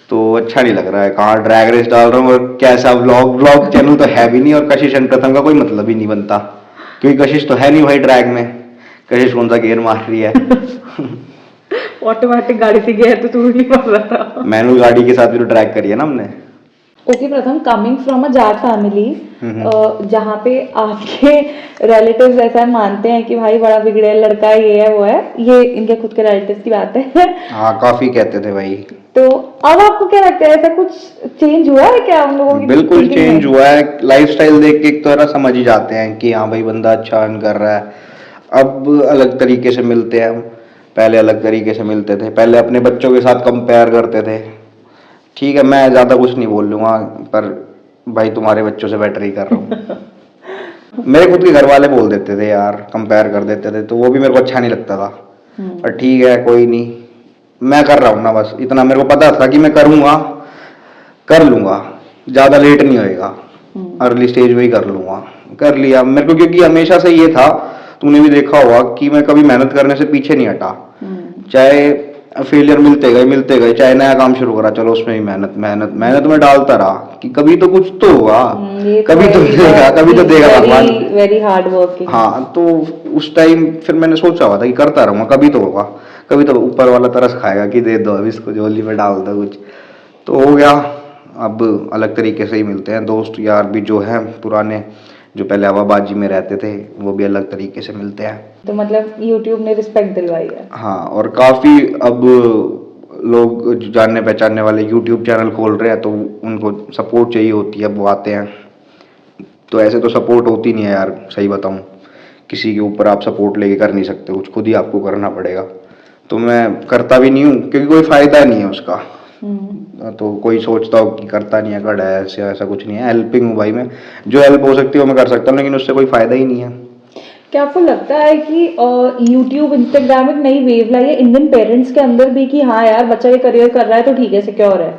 तो अच्छा नहीं लग रहा है, कहाँ ड्रैग रेस डाल रहा हूँ और कैसा व्लॉग चैनल तो है भी नहीं, और कशिश एंड प्रथम का कोई मतलब ही नहीं बनता, क्योंकि कशिश तो है नहीं भाई ड्रैग में। कशिश कौन सा गियर मार रही है? ऑटोमेटिक गाड़ी से गियर तो तू नहीं मार रहा था, मैनुअल गाड़ी के साथ भी तो ड्रैग करी है ना हमने। ओके प्रथम, coming from a Jat family, जहाँ पे आपके रिलेटिव्स ऐसा मानते हैं कि भाई बड़ा बिगड़ेल लड़का है, ये है वो है, ये इनके खुद के रिलेटिव्स की बात है। हाँ, काफी कहते थे भाई। तो अब आपको क्या लगता है, ऐसा कुछ चेंज हुआ है क्या हम लोगों की? बिल्कुल चेंज हुआ है, लाइफस्टाइल देख के एक तो समझ ही जाते हैं कि हाँ भाई बंदा अच्छा अर्न कर रहा है। अब अलग तरीके से मिलते हैं हम, पहले अलग तरीके से मिलते थे, पहले अपने बच्चों के साथ कंपेयर करते थे। ठीक है, मैं ज्यादा कुछ नहीं बोल लूंगा, पर भाई तुम्हारे बच्चों से बेटर ही कर रहा हूँ। मेरे खुद के घर वाले बोल देते थे यार, कंपेयर कर देते थे, तो वो भी मेरे को अच्छा नहीं लगता था। पर ठीक है, कोई नहीं, मैं कर रहा हूँ ना, बस इतना मेरे को पता था कि मैं करूंगा, कर लूंगा, ज्यादा लेट नहीं होएगा, अर्ली स्टेज में ही कर लूंगा, कर लिया मेरे को, क्योंकि हमेशा से ये था, तूने भी देखा होगा कि मैं कभी मेहनत करने से पीछे नहीं हटा। चाहे फेलियर मिलते गए, चाहे नया काम शुरू करा, चलो उसमें भी मेहनत मेहनत मेहनत में डालता रहा कि कभी तो कुछ तो होगा, कभी तो मिलेगा, कभी तो देगा भगवान। Very hard working. हाँ, तो उस टाइम फिर मैंने सोचा हुआ था कि करता रहूंगा, कभी तो होगा, कभी तो ऊपर वाला तरस खाएगा कि दे दो अब इसको, झोली में डाल दो कुछ, तो हो गया। अब अलग तरीके से ही मिलते हैं, दोस्त यार भी जो हैं पुराने, जो पहले हवाबाजी में रहते थे, वो भी अलग तरीके से मिलते हैं। तो मतलब YouTube ने रिस्पेक्ट दिलवाई है। हाँ, और काफी अब लोग जानने पहचानने वाले YouTube चैनल खोल रहे हैं, तो उनको सपोर्ट चाहिए होती है, अब वो आते हैं। तो ऐसे तो सपोर्ट होती नहीं है यार, सही बताऊं, किसी के ऊपर आप सपोर्ट लेके कर नहीं सकते, कुछ खुद ही आपको करना पड़ेगा। तो मैं करता भी नहीं हूँ, क्योंकि कोई फायदा नहीं है उसका। तो कोई सोचता हो कि करता नहीं है, कर है, ऐसा कुछ नहीं है। हेल्पिंग हूँ भाई मैं, जो हेल्प हो सकती है वो मैं कर सकता हूँ, लेकिन उससे कोई फायदा ही नहीं है। क्या आपको लगता है कि YouTube, Instagram एक नई वेव लाई है इंडियन पेरेंट्स के अंदर भी कि हाँ यार बच्चा ये करियर कर रहा है तो ठीक है, सिक्योर है?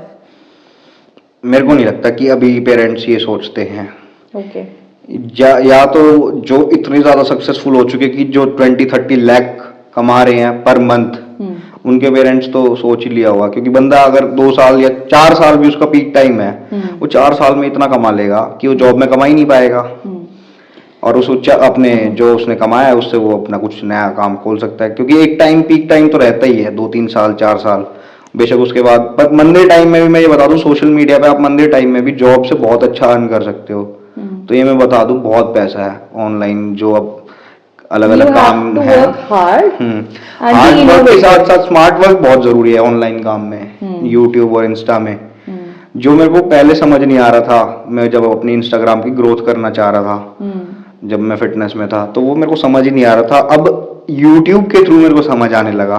मेरे को नहीं लगता कि अभी पेरेंट्स ये सोचते हैं। ओके। या तो जो इतने ज्यादा सक्सेसफुल हो चुके कि जो 20-30 लाख कमा रहे हैं पर मंथ, उनके पेरेंट्स तो सोच ही लिया होगा, क्योंकि बंदा अगर 2 साल या 4 साल भी उसका पीक टाइम है, वो 4 साल में इतना कमा लेगा कि वो जॉब में कमा ही नहीं पाएगा, और उस अपने जो उसने कमाया है उससे वो अपना कुछ नया काम खोल सकता है। क्योंकि एक टाइम, पीक टाइम तो रहता ही है, 2-3 साल 4 साल, बेशक उसके बाद। पर मंदे टाइम में भी मैं ये बता दूं, सोशल मीडिया पे आप मंदे टाइम में भी जॉब से बहुत अच्छा अर्न कर सकते हो। तो ये मैं बता दूं, बहुत पैसा है ऑनलाइन, जो अब अलग अलग काम है। हार्ड वर्क के साथ साथ स्मार्ट वर्क बहुत जरूरी है ऑनलाइन काम में, यूट्यूब और इंस्टा में, जो मेरे को पहले समझ नहीं आ रहा था। मैं जब अपनी इंस्टाग्राम की ग्रोथ करना चाह रहा था, जब मैं फिटनेस में था, तो वो मेरे को समझ ही नहीं आ रहा था। अब यूट्यूब के थ्रू मेरे को समझ आने लगा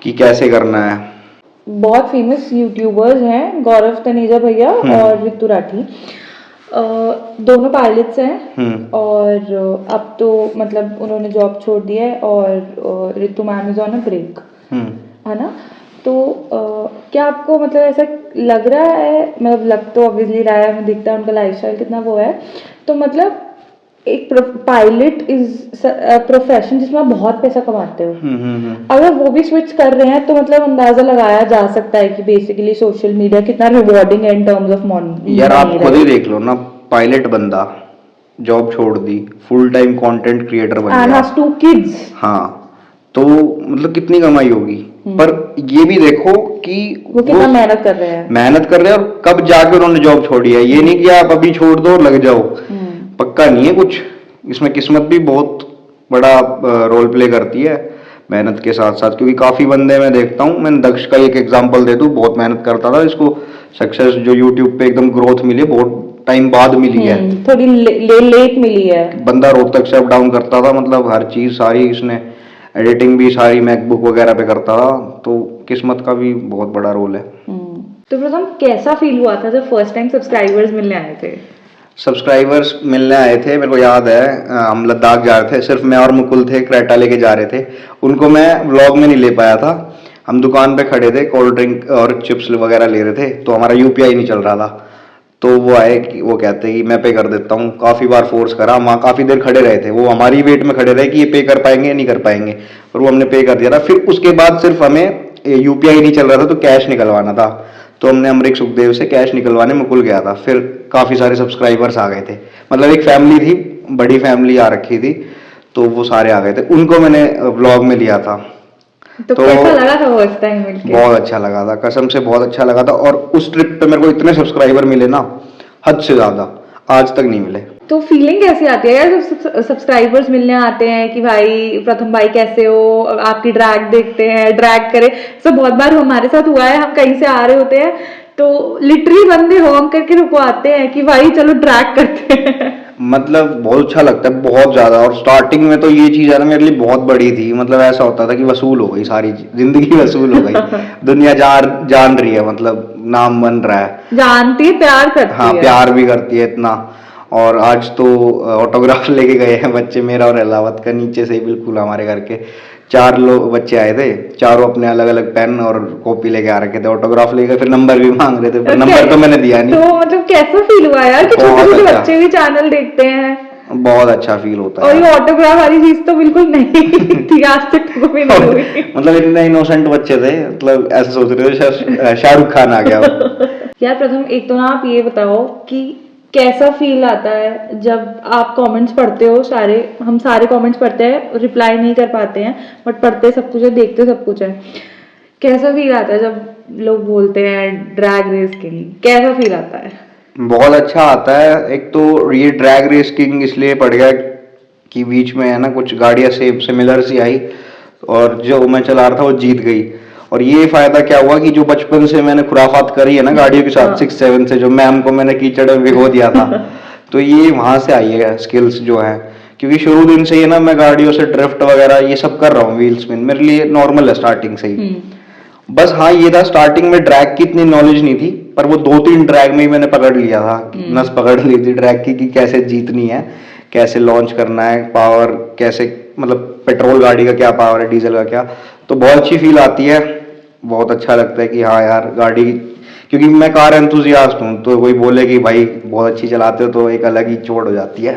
कि कैसे करना है। बहुत फेमस यूट्यूबर्स हैं, गौरव तनेजा भैया और ऋतु राठी। दोनों पायलट्स हैं और अब तो मतलब उन्होंने जॉब छोड़ दिया है और Ritu ma'am is on a break, है ना। तो क्या आपको मतलब ऐसा लग रहा है, मतलब लग तो ऑब्वियसली रहा है, हमें दिखता है उनका लाइफस्टाइल कितना वो है, तो मतलब एक पायलट इज प्रोफेशन जिसमें आप बहुत पैसा कमाते हो, अगर वो भी स्विच कर रहे हैं तो मतलब अंदाजा लगाया जा सकता है कि बेसिकली सोशल मीडिया कितना रिवॉर्डिंग है इन टर्म्स ऑफ मनी। यार आप खुद ही देख लो ना, पायलट बंदा जॉब छोड़ दी, फुल टाइम कंटेंट क्रिएटर बन एंड गया, हैज 2 किड्स। हाँ, तो मतलब कितनी कमाई होगी। पर ये भी देखो कि वो कितना मेहनत कर रहे हैं, मेहनत कर रहे हैं, और कब जाके उन्होंने जॉब छोड़ी है। ये नहीं कि आप अभी छोड़ दो और लग जाओ, पक्का नहीं है कुछ, इसमें किस्मत भी बहुत बड़ा रोल प्ले करती है मेहनत के साथ साथ। क्योंकि काफी बंदे मैं देखता हूँ, मैंने दक्ष का एक एग्जांपल दे दूं, बहुत मेहनत करता था, इसको सक्सेस जो यूट्यूब पे एकदम ग्रोथ मिली, बहुत टाइम बाद मिली है, थोड़ी लेट मिली है। बंदा रोहतक से अप डाउन करता था, मतलब हर चीज सारी इसने, एडिटिंग भी सारी मैकबुक वगैरह पे करता था, तो किस्मत का भी बहुत बड़ा रोल है। तो प्रथम कैसा फील हुआ था जब फर्स्ट टाइम सब्सक्राइबर्स मिलने आए थे? सब्सक्राइबर्स मिलने आए थे, मेरे को याद है, हम लद्दाख जा रहे थे, सिर्फ मैं और मुकुल थे, क्रेटा लेके जा रहे थे, उनको मैं व्लॉग में नहीं ले पाया था। हम दुकान पे खड़े थे, कोल्ड ड्रिंक और चिप्स वगैरह ले रहे थे, तो हमारा यूपीआई नहीं चल रहा था, तो वो आए कि वो कहते हैं कि मैं पे कर देता हूँ। काफ़ी बार फोर्स करा, वहाँ काफ़ी देर खड़े रहे थे, वो हमारी वेट में खड़े रहे कि ये पे कर पाएंगे या नहीं कर पाएंगे, और वो हमने पे कर दिया था। फिर उसके बाद सिर्फ हमें यूपीआई नहीं चल रहा था, तो कैश निकलवाना था, तो हमने अमरीक सुखदेव से कैश निकलवाने मुकुल गया था। फिर काफ़ी सारे सब्सक्राइबर्स आ गए थे, मतलब एक फैमिली थी, बड़ी फैमिली आ रखी थी, तो वो सारे आ गए थे, उनको मैंने व्लॉग में लिया था। तो कैसा लगा था फर्स्ट टाइम मिलके? बहुत अच्छा लगा था, कसम से बहुत अच्छा लगा था। और उस ट्रिप पे मेरे को इतने सब्सक्राइबर मिले ना, हद से ज्यादा, आज तक नहीं मिले। तो फीलिंग कैसी आती है यार जब सब्सक्राइबर्स मिलने आते हैं कि भाई प्रथम भाई कैसे हो, आपकी ड्रैग देखते हैं, ड्रैग करे। तो बहुत बार हमारे साथ हुआ है, हम कहीं से आ रहे होते हैं तो लिटरली बंदे होम करके रुकवाते हैं कि भाई चलो ड्रैग करते हैं। मतलब बहुत अच्छा लगता है, बहुत ज्यादा। और स्टार्टिंग में तो ये चीज है ना मेरे लिए बहुत बड़ी थी, मतलब ऐसा होता था कि वसूल हो गई, सारी जिंदगी वसूल हो गई। दुनिया जान रही है, मतलब नाम बन रहा है, जानती है, प्यार करती हाँ, है, प्यार भी करती है इतना। और आज तो ऑटोग्राफ लेके गए हैं बच्चे, मेरा और अलावत का, नीचे से ही बिल्कुल हमारे घर के 4 लोग बच्चे आए थे, चारों अपने अलग अलग पेन और कॉपी लेके आ रखे थे, ऑटोग्राफ लेकर, फिर नंबर भी मांग रहे थे, पर नंबर तो मैंने दिया नहीं। तो मतलब कैसा फील हुआ यार कि छोटे छोटे बच्चे भी चैनल देखते हैं? बहुत अच्छा फील होता है। और ये ऑटोग्राफ वाली चीज तो बिल्कुल नहीं थी, आज तक तो भी नहीं हुई। मतलब इतने इनोसेंट बच्चे थे, मतलब ऐसे सोच रहे थे शाहरुख खान आ गया। यार प्रथम एक तो ना आप ये बताओ कि कैसा फील आता है जब आप कमेंट्स पढ़ते हो, सारे हम सारे कमेंट्स पढ़ते हैं, रिप्लाई नहीं कर पाते हैं, बट पढ़ते सब कुछ है, देखते सब कुछ है। कैसा फील आता है जब लोग बोलते हैं ड्रैग रेस किंग, कैसा फील आता है? बहुत अच्छा आता है। एक तो ये ड्रैग रेस किंग इसलिए पड़ गया कि बीच में है ना कुछ गाड़ियां सेम सिमिलर सी आई, और जो मैं चला रहा था वो जीत गई। और ये फायदा क्या हुआ कि जो बचपन से मैंने खुराफात करी है ना गाड़ियों के साथ, 6-7 से, जो मैम को मैंने कीचड़ में भिगो दिया था, तो ये वहां से आई है स्किल्स जो है। क्योंकि शुरू दिन से ही ना मैं गाड़ियों से ड्रिफ्ट वगैरह ये सब कर रहा हूँ, व्हील स्पिन मेरे लिए नॉर्मल है स्टार्टिंग से ही। बस हाँ, ये था स्टार्टिंग में ड्रैग की इतनी नॉलेज नहीं थी, पर वो 2-3 ड्रैग में ही मैंने पकड़ लिया था, नस पकड़ ली थी ड्रैग की कि कैसे जीतनी है, कैसे लॉन्च करना है, पावर कैसे, मतलब पेट्रोल गाड़ी का क्या पावर है, डीजल का क्या। तो बहुत अच्छी फील आती है, बहुत अच्छा लगता है कि हाँ यार गाड़ी, क्योंकि मैं कार एंथुजियास्ट हूँ, तो कोई बोले कि भाई बहुत अच्छी चलाते हो तो एक अलग ही चोट हो जाती है।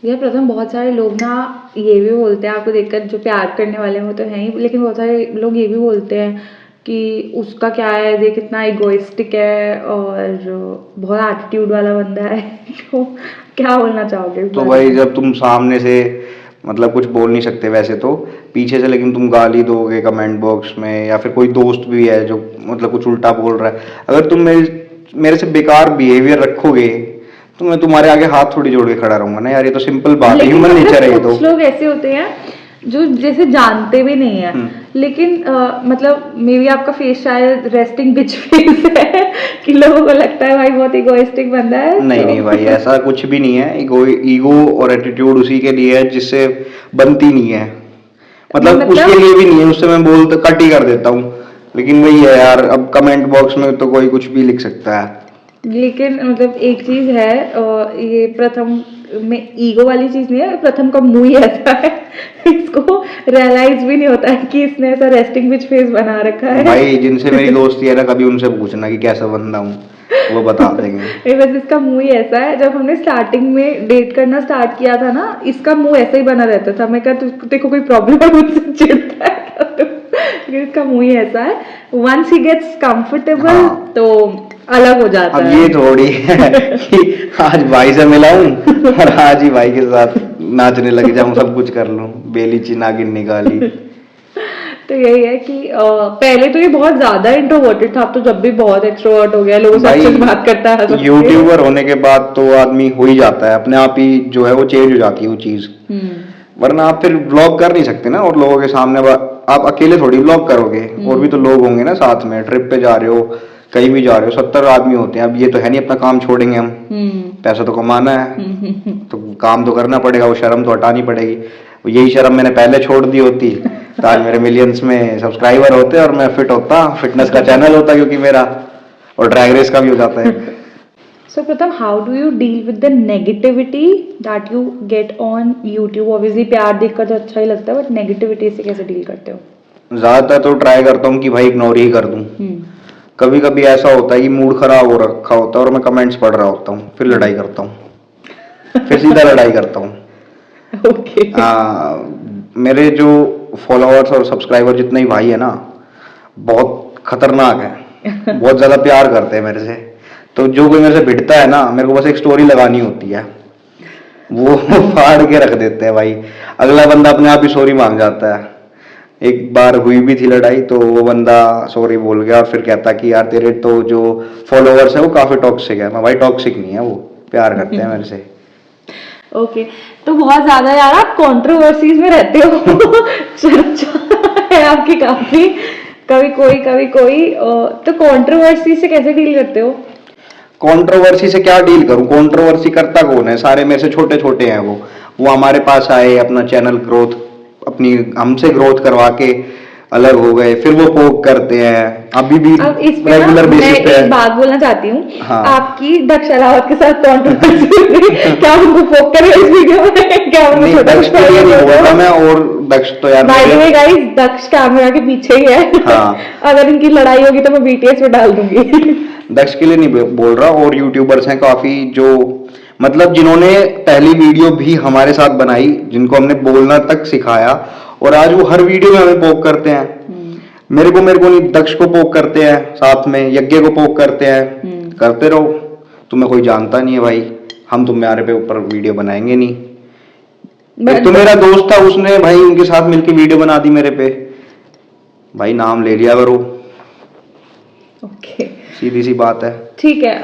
यार प्रथम बहुत सारे लोग ना ये भी बोलते हैं, आपको देखकर जो प्यार करने वाले वो तो हैं ही, लेकिन बहुत सारे लोग ये भी बोलते हैं कि उसका क्या है, देख कितना इगोइस्टिक है और बहुत एटीट्यूड वाला बंदा है। तो क्या बोलना चाहोगे? तो भाई जब तुम सामने से मतलब कुछ बोल नहीं सकते वैसे तो, पीछे से लेकिन तुम गाली दोगे कमेंट बॉक्स में, या फिर कोई दोस्त भी है जो मतलब कुछ उल्टा बोल रहा है, अगर तुम मेरे से बेकार बिहेवियर रखोगे तो मैं तुम्हारे आगे हाथ थोड़ी जोड़ के खड़ा रहूंगा ना यार, ये तो सिंपल बात है, ह्यूमन नेचर है ये तो। कुछ लोग ऐसे होते हैं जो जैसे जानते भी नहीं है, लेकिन मतलब मे बी आपका फेस शायद रेस्टिंग बिच फेस है कि लोगों को लगता है भाई बहुत इगोइस्टिक बंदा है। नहीं नहीं भाई, ऐसा कुछ भी नहीं है। ईगो और एटीट्यूड उसी के लिए है जिससे बनती नहीं है, मतलब उसके लिए भी नहीं है, उससे मैं बोल कट ही कर देता हूँ। लेकिन वही है यार, अब कमेंट बॉक्स में तो कोई कुछ भी लिख सकता है। लेकिन मतलब एक चीज है, ये प्रथम में ईगो वाली चीज नहीं है, प्रथम का मुंह ही ऐसा है इसको रियलाइज भी नहीं होता है कि इसने ऐसा रेस्टिंग बिच फेस बना रखा है। भाई जिनसे मेरी दोस्ती है ना, कभी उनसे पूछना कि कैसा बंदा हूँ, वो बता देंगे। ये बस इसका मुंह ही ऐसा है। जब हमने स्टार्टिंग में डेट करना स्टार्ट किया था ना, इसका मुंह ऐसा ही बना रहता था। मैं कहा देखो कोई प्रॉब्लम है, मुझसे चिढ़ता है लेकिन इसका मुंह ही ऐसा है। वंस ही गेट्स कंफर्टेबल हाँ। तो अलग हो जाता अब है। ये थोड़ी है कि आज भाई से मिला हूँ और आज ही भाई के साथ नाचने लग जाऊं, सब कुछ कर लूं, बेली ची नागिन निकाली। तो यही है कि पहले तो ये बहुत ज्यादा इंट्रोवर्टेड था, अब तो जब भी बहुत एक्सट्रोवर्ट हो गया, लोगों से अच्छे से बात करता है, हंस हंस के। यूट्यूबर होने के बाद तो आदमी हो ही जाता है, अपने आप ही जो है वो चेंज हो जाती है वो चीज। वरना आप फिर व्लॉग कर नहीं सकते ना, और लोगों के सामने आप अकेले थोड़ी व्लॉग करोगे, और भी तो लोग होंगे ना साथ में, ट्रिप पे जा रहे हो, कहीं भी जा रहे हो, 70 आदमी होते हैं। अब ये तो है नहीं अपना काम छोड़ेंगे हम, पैसा तो कमाना है, तो काम तो करना पड़ेगा, वो शर्म तो हटानी पड़ेगी। यही शर्म मैंने पहले छोड़ दी होती तो आज मेरे मिलियंस में सब्सक्राइबर होते और मैं फिट होता, फिटनेस का चैनल होता क्योंकि मेरा, और ड्रैग रेस का भी हो जाता है। So Pratham, how do you deal with the negativity that you get on YouTube? Obviously प्यार देखकर तो अच्छा ही लगता है, बट नेगेटिविटी से कैसे डील करते हो? ज्यादातर तो ट्राई करता हूँ कि भाई इग्नोर ही कर दूं। कभी कभी ऐसा होता है कि मूड खराब हो रखा होता है और मैं कमेंट्स पढ़ रहा होता हूँ, फिर लड़ाई करता हूँ, फिर सीधा लड़ाई करता हूँ। Okay. मेरे जो फॉलोअर्स और सब्सक्राइबर जितने ही भाई है ना, बहुत खतरनाक है, बहुत ज्यादा प्यार करते हैं मेरे से। तो जो कोई मेरे से भिड़ता है ना, मेरे को बस एक स्टोरी लगानी होती है, वो फाड़ के रख देते हैं भाई। अगला बंदा अपने आप ही सॉरी मांग जाता है। एक बार हुई भी थी लड़ाई, तो वो बंदा सॉरी बोल गया और फिर कहता कि यार तेरे तो जो फॉलोअर्स है वो काफी टॉक्सिक है। मैं भाई टॉक्सिक नहीं है, वो प्यार करते हैं मेरे से। ओके तो बहुत ज्यादा यार आप कंट्रोवर्सीज में रहते हो चर्चा है आपकी काफी, कभी कोई तो कंट्रोवर्सी से कैसे डील करते हो? कंट्रोवर्सी से क्या डील करूं, कंट्रोवर्सी करता कौन है, सारे मेरे से छोटे छोटे हैं। वो हमारे पास आए, अपना चैनल ग्रोथ, अपनी हमसे ग्रोथ करवा के अलग हो गए, फिर वो पोक करते हैं अभी भी रेगुलर बेसिस पे। एक बात बोलना चाहती हूँ। हाँ। आपकी दक्ष अलावत के साथ कंट्रोवर्सी क्या उनको पोक कर इस वीडियो में, क्या उनको नहीं, छोटा दक्ष के लिए नहीं बोल रहा मैं, और दक्ष तो यार by the way guys, Daksh camera के पीछे ही है। हाँ। अगर इनकी लड़ाई होगी तो मैं बीटीएस में डाल दूंगी। दक्ष के लिए नहीं बोल रहा, और यूट्यूबर्स हैं काफी जो मतलब जिन्होंने पहली वीडियो भी हमारे साथ बनाई, जिनको हमने बोलना तक सिखाया, और आज वो हर वीडियो में हमें पोक करते हैं। मेरे को नहीं, दक्ष को पोक करते हैं, साथ में यज्ञ को पोक करते हैं। करते रहो, तुम्हें कोई जानता नहीं है भाई, हम तुम्हारे पे ऊपर वीडियो बनाएंगे नहीं। तो मेरा दोस्त था, उसने भाई उनके साथ मिलके वीडियो बना दी मेरे पे, भाई नाम ले लिया करो। ओके सीधी सी बात है। ठीक है।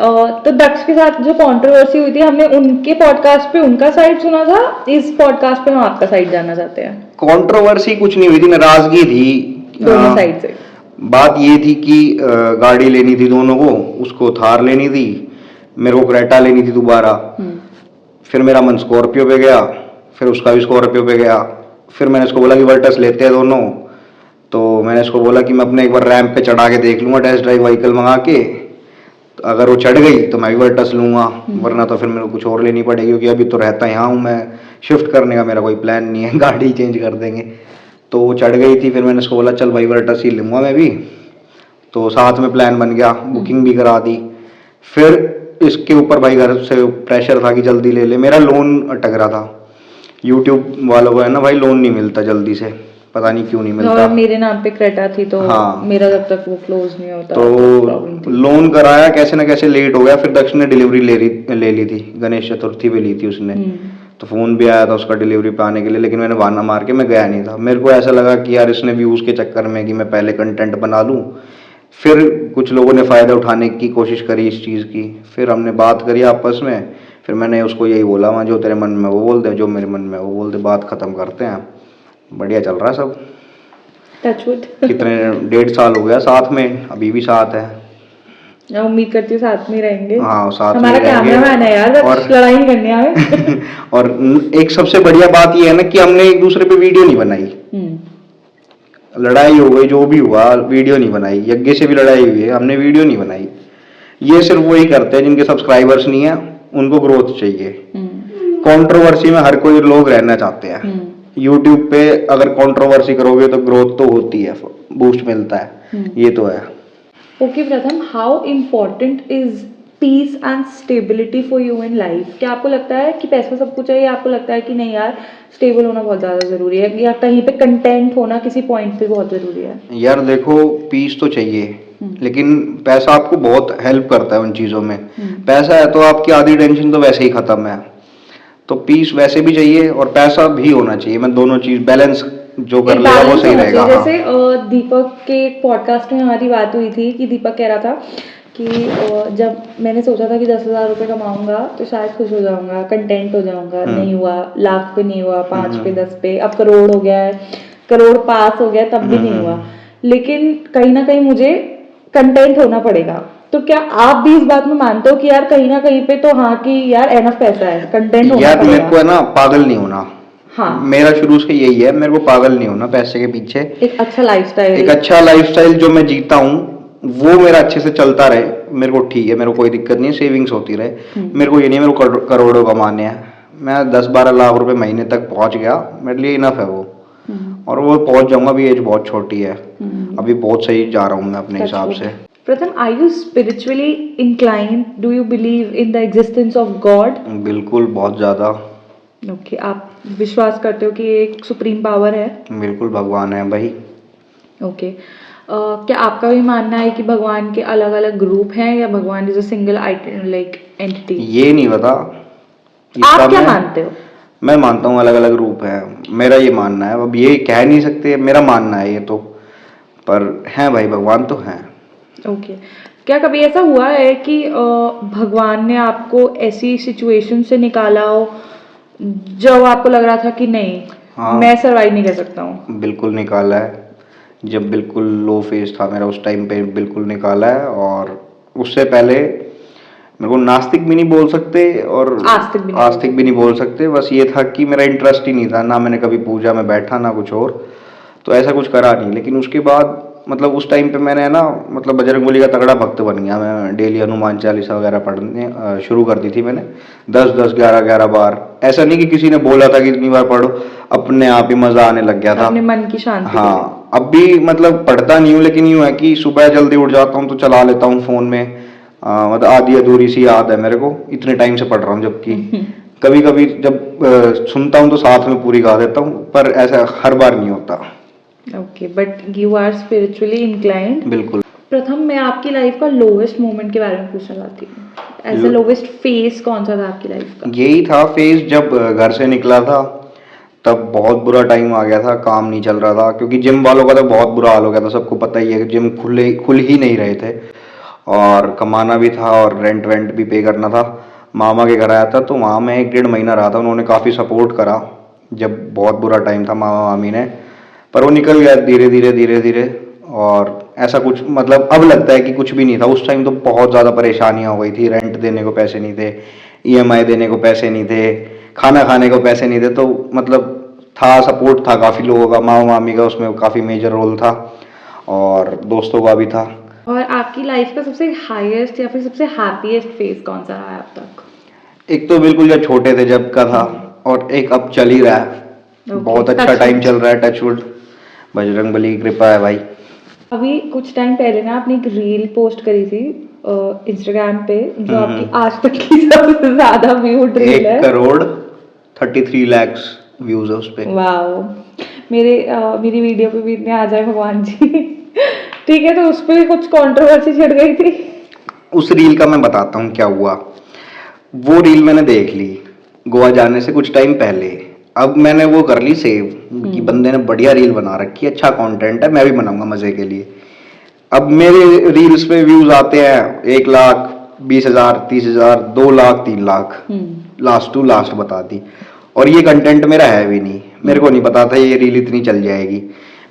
तो दक्ष के साथ जो कंट्रोवर्सी हुई थी, हमने उनके पॉडकास्ट पे उनका साइड सुना था, इस पॉडकास्ट पे हम आपका साइड जानना चाहते हैं। कंट्रोवर्सी कुछ नहीं हुई थी, नाराजगी थी दोनों साइड से। बात ये थी कि गाड़ी लेनी थी दोनों को, उसको थार लेनी थी, मेरे को क्रेटा लेनी थी दोबारा। फिर मेरा मन स्कॉर्पियो पे गया, फिर उसका भी स्कॉर्पियो पे गया। फिर मैंने इसको बोला कि वर्टस लेते हैं दोनों, तो मैंने इसको बोला कि मैं अपने एक बार रैंप पे चढ़ा के देख लूंगा, टेस्ट ड्राइव व्हीकल मंगा के, तो अगर वो चढ़ गई तो मैं भी वर्टस लूंगा, वरना तो फिर मेरे को कुछ और लेनी पड़ेगी, क्योंकि अभी तो रहता यहाँ हूँ मैं, शिफ्ट करने का मेरा कोई प्लान नहीं है, गाड़ी चेंज कर देंगे। तो वो चढ़ गई थी, फिर मैंने उसको बोला चल भाई वर्टस ही लूंगा मैं भी, तो साथ में प्लान बन गया, बुकिंग भी करा दी। फिर इसके ऊपर भाई घर से प्रेशर था कि जल्दी ले ले, मेरा लोन अटक रहा था। यूट्यूब वालों को है ना भाई, लोन नहीं मिलता जल्दी से, पता नहीं क्यों नहीं मिलता। मेरे नाम पे क्रेटा थी तो हाँ। मेरा जब तक वो क्लोज नहीं होता तो लोन कराया, कैसे ना कैसे लेट हो गया। फिर दक्ष ने डिलीवरी ले ली थी, गणेश चतुर्थी पे ली थी उसने, तो फोन भी आया था उसका डिलीवरी पे आने के लिए, लेकिन मैंने बहाना मार के मैं गया नहीं था। मेरे को ऐसा लगा कि यार इसने व्यूज के चक्कर में कि मैं पहले कंटेंट बना लूं, फिर कुछ लोगों ने फायदा उठाने की कोशिश करी इस चीज की। फिर हमने बात करी आपस में, फिर मैंने उसको यही बोला, वहाँ जो तेरे मन में वो बोल दे, जो मेरे मन में वो बोल दे, बात खत्म करते हैं। बढ़िया चल रहा है सब, टचवुड। कितने 1.5 साल हो गया साथ में, अभी भी साथ है। मैं उम्मीद करती हूँ साथ में रहेंगे। हाँ साथ में हमारा रहेंगे। कैमरामैन है यार, और लड़ाई नहीं करनी हमें। और एक सबसे बढ़िया बात ये है ना कि हमने एक दूसरे पे वीडियो नहीं बनाई। लड़ाई हो गई, जो भी हुआ, वीडियो नहीं बनाई। यज्ञ से भी लड़ाई हुई है, हमने वीडियो नहीं बनाई। ये सिर्फ वही करते हैं जिनके सब्सक्राइबर्स नहीं है, उनको ग्रोथ चाहिए। कंट्रोवर्सी में हर कोई लोग रहना चाहते हैं। यूट्यूब पे अगर कंट्रोवर्सी करोगे तो ग्रोथ तो होती है, बूस्ट मिलता है, ये तो है। ओके प्रथम, how important is peace and stability for you in life? क्या आपको लगता है कि पैसा सब कुछ है, या आपको लगता है कि नहीं यार स्टेबल होना बहुत ज़्यादा ज़रूरी है, या कहीं पे कंटेंट होना किसी पॉइंट पे बहुत ज़रूरी है? यार देखो, पीस तो चाहिए, लेकिन पैसा आपको बहुत हेल्प करता है उन चीज़ों में। पैसा है तो आपकी आधी टेंशन तो वैसे ही खत्म है, तो पीस वैसे भी चाहिए और पैसा भी होना चाहिए। मैं दोनों चीज बैलेंस जो कर लेगा वो सही रहेगा। जैसे दीपक के पॉडकास्ट में हमारी बात हुई थी कि दीपक कह रहा था कि जब मैंने सोचा था कि 10,000 रुपये कमाऊंगा तो शायद खुश हो जाऊंगा, कंटेंट हो जाऊंगा, नहीं हुआ, लाख पे नहीं हुआ, 5 पे 10 पे, अब करोड़ हो गया है, करोड़ पास हो गया, तब भी नहीं हुआ। लेकिन कहीं ना कहीं मुझे कंटेंट होना पड़ेगा। तो क्या आप भी इस बात में मानते हो कि यार कहीं ना कहीं पे तो हाँ कि यार एनफ पैसा है, कंटेंट होना यार पड़ेगा? मेरे को है ना, पागल नहीं होना। हाँ, मेरा शुरू से यही है, मेरे को पागल नहीं होना पैसे के पीछे। एक अच्छा लाइफस्टाइल, एक अच्छा लाइफस्टाइल जो मैं जीता हूँ वो मेरा अच्छे से चलता रहे, मेरे को ठीक है, मेरे को कोई दिक्कत नहीं है, सेविंग्स होती रहे। मेरे को ये नहीं मेरे को करोड़ों कमाने हैं। मैं 10-12 लाख रुपए महीने तक पहुंच गया, मेरे लिए इनफ है वो, और वो पहुंच जाऊंगा भी। एज बहुत छोटी है, अभी बहुत सही जा रहा हूँ मैं अपने हिसाब से। Pratham, are you spiritually inclined? Do you believe in the existence of God? बिल्कुल, बहुत ज्यादा। ओके, आप विश्वास करते हो कि एक सुप्रीम पावर है? बिल्कुल, भगवान है भाई। ओके, क्या आपका भी मानना है कि भगवान के अलग अलग रूप हैं, या भगवान is a single like entity? ये नहीं पता। आप क्या मानते हो? मैं मानता हूँ अलग अलग रूप है, मेरा ये मानना है। अब ये कह नहीं सकते, मेरा मानना है ये तो, पर है भाई, भगवान तो है। ओके, क्या कभी ऐसा हुआ है कि भगवान ने आपको ऐसी सिचुएशन से निकाला हो जब आपको लग रहा था कि नहीं, हाँ, मैं सरवाइव नहीं कर सकता हूँ? बिल्कुल निकाला है। जब बिल्कुल लो फेज था मेरा, उस टाइम पे बिल्कुल निकाला है। और उससे पहले मेरे को नास्तिक भी नहीं बोल सकते और आस्तिक भी नहीं बोल सकते। बस ये था कि मेरा इंटरेस्ट ही नहीं था, ना मैंने कभी पूजा में बैठा ना कुछ और, तो ऐसा कुछ करा नहीं। लेकिन उसके बाद मतलब उस टाइम पे मैंने ना, मतलब बजरंगबली का तगड़ा भक्त बन गया मैं। डेली हनुमान चालीसा वगैरह पढ़ने शुरू कर दी थी मैंने, 10-10, 11-11 बार। ऐसा नहीं कि किसी ने बोला था कि इतनी बार पढ़ो, अपने आप ही मजा आने लग गया था, अपने मन की शांति। हाँ, अब भी मतलब पढ़ता नहीं हूँ, लेकिन यूँ है कि सुबह जल्दी उठ जाता हूँ तो चला लेता हूँ फोन में। मतलब आधी अधूरी सी याद है मेरे को, इतने टाइम से पढ़ रहा हूँ। जबकि कभी कभी जब सुनता हूँ तो साथ में पूरी गा देता हूँ, पर ऐसा हर बार नहीं होता। Okay, but you are spiritually inclined. बिल्कुल। प्रथम, मैं आपकी लाइफ का लोवेस्ट मोमेंट के बारे में पूछना चाहती हूँ। एज अ लोवेस्ट फेज कौन सा था आपकी लाइफ का? यही था फेज, जब घर से निकला था तब बहुत बुरा टाइम आ गया था, काम नहीं चल रहा था, क्योंकि जिम वालों का तो बहुत बुरा हाल हो गया था। सबको पता ही है कि जिम खुल ही नहीं रहे थे, और कमाना भी था और रेंट वेंट भी पे करना था। मामा के घर आया था तो वहाँ मैं 1-1.5 महीना रहा था। उन्होंने काफ़ी सपोर्ट करा जब बहुत बुरा टाइम था, मामा मामी ने। पर वो निकल गया धीरे धीरे धीरे धीरे, और ऐसा कुछ मतलब अब लगता है कि कुछ भी नहीं था। उस टाइम तो बहुत ज़्यादा परेशानियाँ हो गई थी, रेंट देने को पैसे नहीं थे, EMI देने को पैसे नहीं थे, खाना खाने को पैसे नहीं थे। तो मतलब था, सपोर्ट था काफ़ी लोगों का, मामा मामी का उसमें काफ़ी मेजर रोल था, और दोस्तों का भी था। और आपकी लाइफ का सबसे हाईएस्ट या फिर सबसे हैप्पीएस्ट फेज कौन सा रहा है अब तक? एक तो बिल्कुल जब छोटे थे जब का था, और एक अब चल ही रहा है। बहुत अच्छा टाइम चल रहा है, टचवुड, बजरंगबली की कृपा है भाई। अभी कुछ टाइम पहले ना आपने एक रील पोस्ट करी थी इंस्टाग्राम पे, जो आपकी आज तक की सबसे ज्यादा व्यूड रील है। 1,33 लाख व्यूज है उस पे। वाओ, मेरी वीडियो पे भी इतने आ जाए भगवान जी। ठीक है, तो उस पे कुछ कंट्रोवर्सी छिड़ गई थी। उस रील का मैं बताता हूँ क्या हुआ। वो रील मैंने देख ली गोवा जाने से कुछ टाइम पहले। अब मैंने वो कर ली सेव कि बंदे ने बढ़िया रील बना रखी है, अच्छा कंटेंट है, मैं भी बनाऊंगा मजे के लिए। अब मेरे रील्स पे व्यूज आते हैं 1 lakh, 20,000, 30,000, 2 lakh, 3 lakh, last to last बता दी। और ये कंटेंट मेरा है भी नहीं, मेरे को नहीं पता था ये रील इतनी चल जाएगी।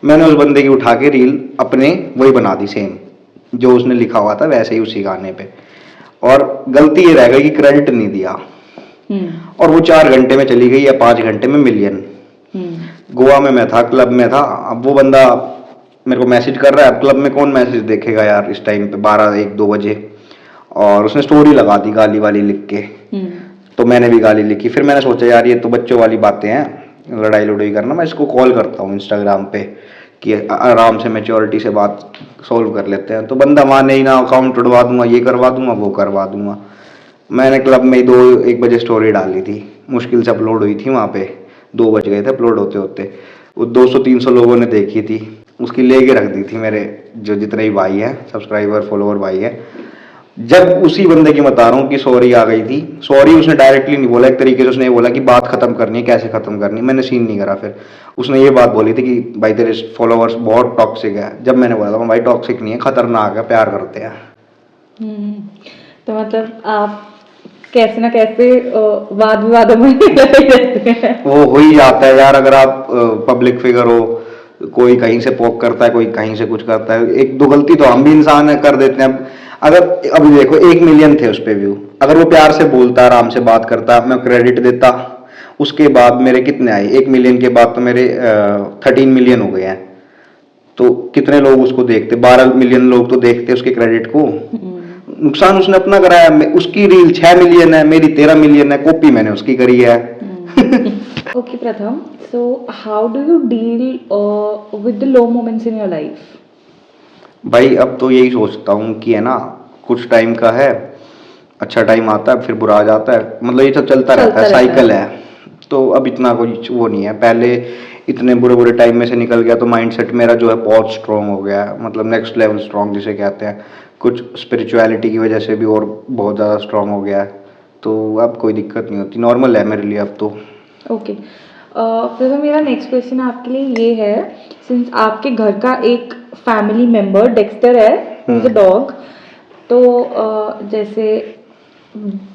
मैंने उस बंदे की उठा के रील अपने वही बना दी, सेम जो उसने लिखा हुआ था वैसे ही उसी गाने पे। और गलती ये रह गई कि क्रेडिट नहीं दिया, और वो 4 घंटे में चली गई या 5 घंटे में मिलियन। गोवा में मैं था, क्लब में था। अब वो बंदा मेरे को मैसेज कर रहा है, अब क्लब में कौन मैसेज देखेगा यार इस टाइम पे, 12-1-2 बजे। और उसने स्टोरी लगा दी गाली वाली लिख के। तो मैंने भी गाली लिखी। फिर मैंने सोचा यार ये तो बच्चों वाली बातें हैं, लड़ाई लड़ाई करना, मैं इसको कॉल करता हूँ इंस्टाग्राम पे कि आराम से मैच्योरिटी से बात सॉल्व कर लेते हैं। तो बंदा माने ही ना, अकाउंट उड़वा दूंगा, ये करवा दूंगा, वो करवा दूंगा। मैंने क्लब में 2-1 बजे स्टोरी डाली थी, मुश्किल से अपलोड हुई थी वहाँ पे, 2 बज गए थे अपलोड होते होते। वो 200-300 लोगों ने देखी थी, उसकी लेके रख दी थी मेरे जो जितने भी भाई हैं, सब्सक्राइबर फॉलोवर भाई हैं। जब उसी बंदे की बता रहा हूँ कि सॉरी आ गई थी, सॉरी उसने डायरेक्टली नहीं बोला, एक तरीके से उसने ये बोला कि बात खत्म करनी है, कैसे खत्म करनी है। मैंने सीन नहीं करा। फिर उसने ये बात बोली थी कि भाई तेरे फॉलोअर्स बहुत टॉक्सिक है। जब मैंने बोला था भाई टॉक्सिक नहीं है, खतरनाक है, प्यार करते हैं। तो मतलब आप कैसे ना कैसे वाद विवादों में लगे रहते हैं। वो हो ही जाता है यार, अगर आप पब्लिक फिगर हो, कोई कहीं से पोक करता है, कोई कहीं से कुछ करता है, एक दो गलती तो हम भी इंसान है, कर देते हैं। अगर अभी देखो 1 मिलियन थे उस पे व्यू, अगर वो प्यार से बोलता, आराम से बात करता, मैं क्रेडिट देता, उसके बाद मेरे कितने आए, 1 मिलियन के बाद तो मेरे 13 मिलियन हो गए हैं। तो कितने लोग उसको देखते, 12 मिलियन लोग तो देखते उसके क्रेडिट को। नुकसान उसने अपना कराया। उसकी रील 6 मिलियन है, मेरी 13 मिलियन है, कॉपी मैंने उसकी करी है। ओके प्रथम, so how do you deal with the low moments in your life? भाई अब तो यही सोचता हूँ कि है ना, कुछ टाइम का है, अच्छा टाइम आता है फिर बुरा आ जाता है, मतलब ये सब चलता रहता है, साइकिल है। तो अब इतना कोई वो नहीं है। पहले इतने बुरे बुरे टाइम में से निकल गया तो माइंडसेट मेरा जो है बहुत स्ट्रांग हो गया है, मतलब नेक्स्ट लेवल स्ट्रांग जिसे कहते हैं। कुछ स्पिरिचुअलिटी की वजह से भी और बहुत ज़्यादा स्ट्रांग हो गया है। तो अब कोई दिक्कत नहीं होती, नॉर्मल है मेरे लिए अब तो। ओके प्रथम, मेरा नेक्स्ट क्वेश्चन आपके लिए ये है, सिंस आपके घर का एक फैमिली मेंबर डेक्स्टर है, हु इज अ डॉग, तो जैसे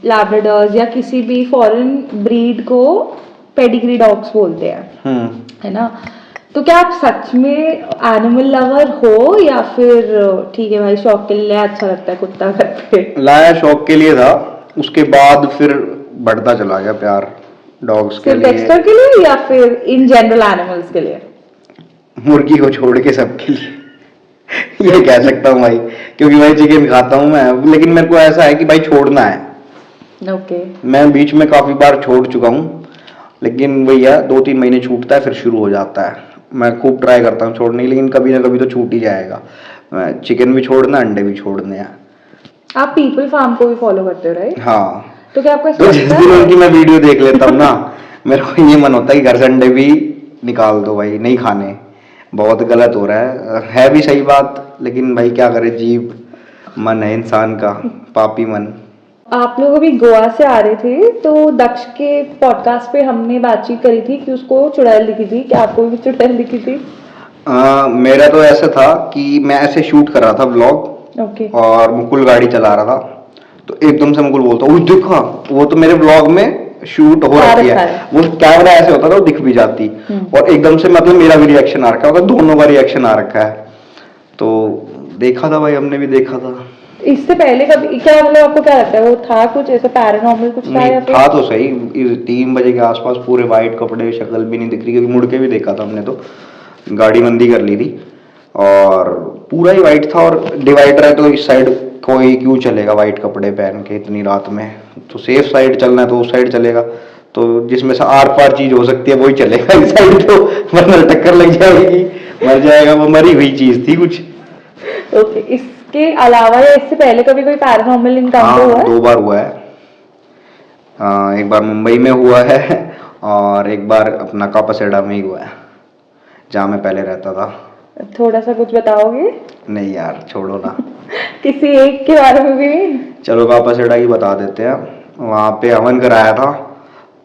लैब्राडोर्स या किसी भी फॉरेन ब्रीड को पेडिग्री डॉग्स बोलते हैं, है ना? तो क्या आप सच में एनिमल लवर हो या फिर ठीक है भाई शौक के लिए, अच्छा लगता है कुत्ता घर पे? लाया शौक के लिए था, उसके बाद फिर बढ़ता चला गया प्यार डॉग्स के लिए। डेक्स्टर के लिए या फिर इन जनरल एनिमल्स के लिए? मुर्गी को छोड़ के सबके लिए ये कह सकता हूँ भाई, क्योंकि भाई चिकन खाता हूँ मैं, लेकिन मेरे को ऐसा है कि भाई छोड़ना है। ओके मैं बीच में काफी बार छोड़ चुका हूँ, लेकिन भैया 2-3 महीने छूटता है फिर शुरू हो जाता है। मैं खूब ट्राई करता हूँ छोड़ने की, लेकिन कभी ना कभी तो छूट ही जाएगा। चिकन भी छोड़ना, अंडे भी छोड़ने हैं। आप पीपल फार्म को भी फॉलो करते हो राइट? हाँ, तो क्या आपको ऐसा तो जिस लगता दिन है? उनकी मैं वीडियो देख लेता हूँ ना, मेरे को ये मन होता है कि घर से अंडे भी निकाल दो भाई, नहीं खाने। बहुत गलत हो रहा है भी सही बात, लेकिन भाई क्या करे, जीव मन है इंसान का, पापी मन। आप लोग अभी गोवा से आ रहे थे, तो दक्ष के पॉडकास्ट पे हमने बातचीत करी थी कि उसको चुड़ैल दिखी थी, क्या आपको भी चुड़ैल दिखी थी? मेरा तो ऐसा था कि मैं ऐसे शूट कर रहा था व्लॉग, ओके और मुकुल गाड़ी चला रहा था, तो एकदम से मुकुल बोलता उस देखा, वो तो मेरे व्लॉग में शूट हो रखी है, वो कैमरा ऐसे होता था वो दिख भी जाती, और एकदम से मतलब मेरा भी रिएक्शन आ रखा होगा, दोनों का रिएक्शन आ रखा है। तो देखा था भाई, हमने भी देखा था। इससे पहले कभी क्या, मतलब आपको क्या लगता है वो था कुछ ऐसा पैरानॉर्मल कुछ था नहीं या था तो सही, 3 बजे के आसपास पूरे वाइट कपड़े, शक्ल भी नहीं दिख रही, क्योंकि मुड़ के भी देखा था हमने, तो गाड़ी मंदी कर ली थी, और पूरा ही वाइट था, और डिवाइडर है तो इस साइड कोई क्यों चलेगा वाइट कपड़े पहन के इतनी रात में, तो सेफ साइड चलना है तो उस साइड चलेगा, तो जिसमें से आर पार चीज हो सकती है वही चलेगा, इस साइड तो वरना टक्कर लग जाएगी, मर जाएगा, वो मरी हुई चीज थी कुछ। ओके, इसके अलावा या इससे पहले कभी कोई पैरानॉर्मल इनकाउंटर हुआ है? 2 बार हुआ है। एक बार मुंबई में हुआ है, और एक बार अपना कापासेडा में ही हुआ है, जहाँ मैं पहले रहता था। थोड़ा सा कुछ बताओगे? नहीं यार छोड़ो ना। किसी एक के बारे में भी? चलो कापासेडा की बता देते हैं। वहाँ पे हवन कराया था,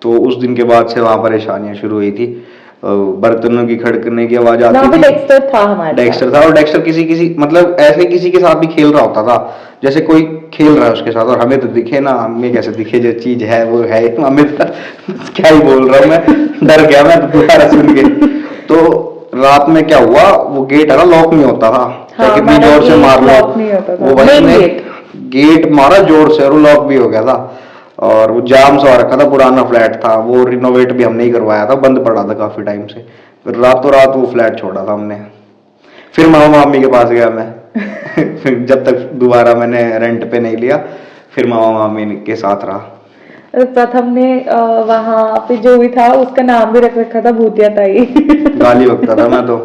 तो उस दिन के बाद से वहाँ परेशानियां शुरू हुई थी, बर्तनों की खड़कने की आवाज आती थी। डेक्स्टर था हमारे डेक्स्टर था, और डेक्स्टर किसी मतलब ऐसे किसी के साथ भी खेल रहा होता था, जैसे कोई खेल रहा है उसके साथ, और हमें तो दिखे ना, हमें कैसे दिखे, जो चीज है वो है, हमें तो क्या ही बोल रहा हूँ मैं, डर गया मैं तो दोबारा सुन के। तो रात में क्या हुआ, वो गेट है ना लॉक नहीं होता था, चाहे कितनी जोर से मार लो, वो भाई ने गेट मारा जोर से और लॉक भी हो गया था, और वो जाम सा रखा था, पुराना फ्लैट था, वो रिनोवेट भी हमने ही करवाया था, बंद पड़ा था काफी टाइम से, फिर रातों रात वो फ्लैट छोड़ा था हमने। फिर मामा मामी के पास गया मैं, फिर जब तक दोबारा मैंने रेंट पे नहीं लिया, फिर मामा मामी के साथ रहा। प्रथम ने वहां पे जो भी था उसका नाम भी रख रखा था भूतिया ताई। गाली बकता था मैं तो,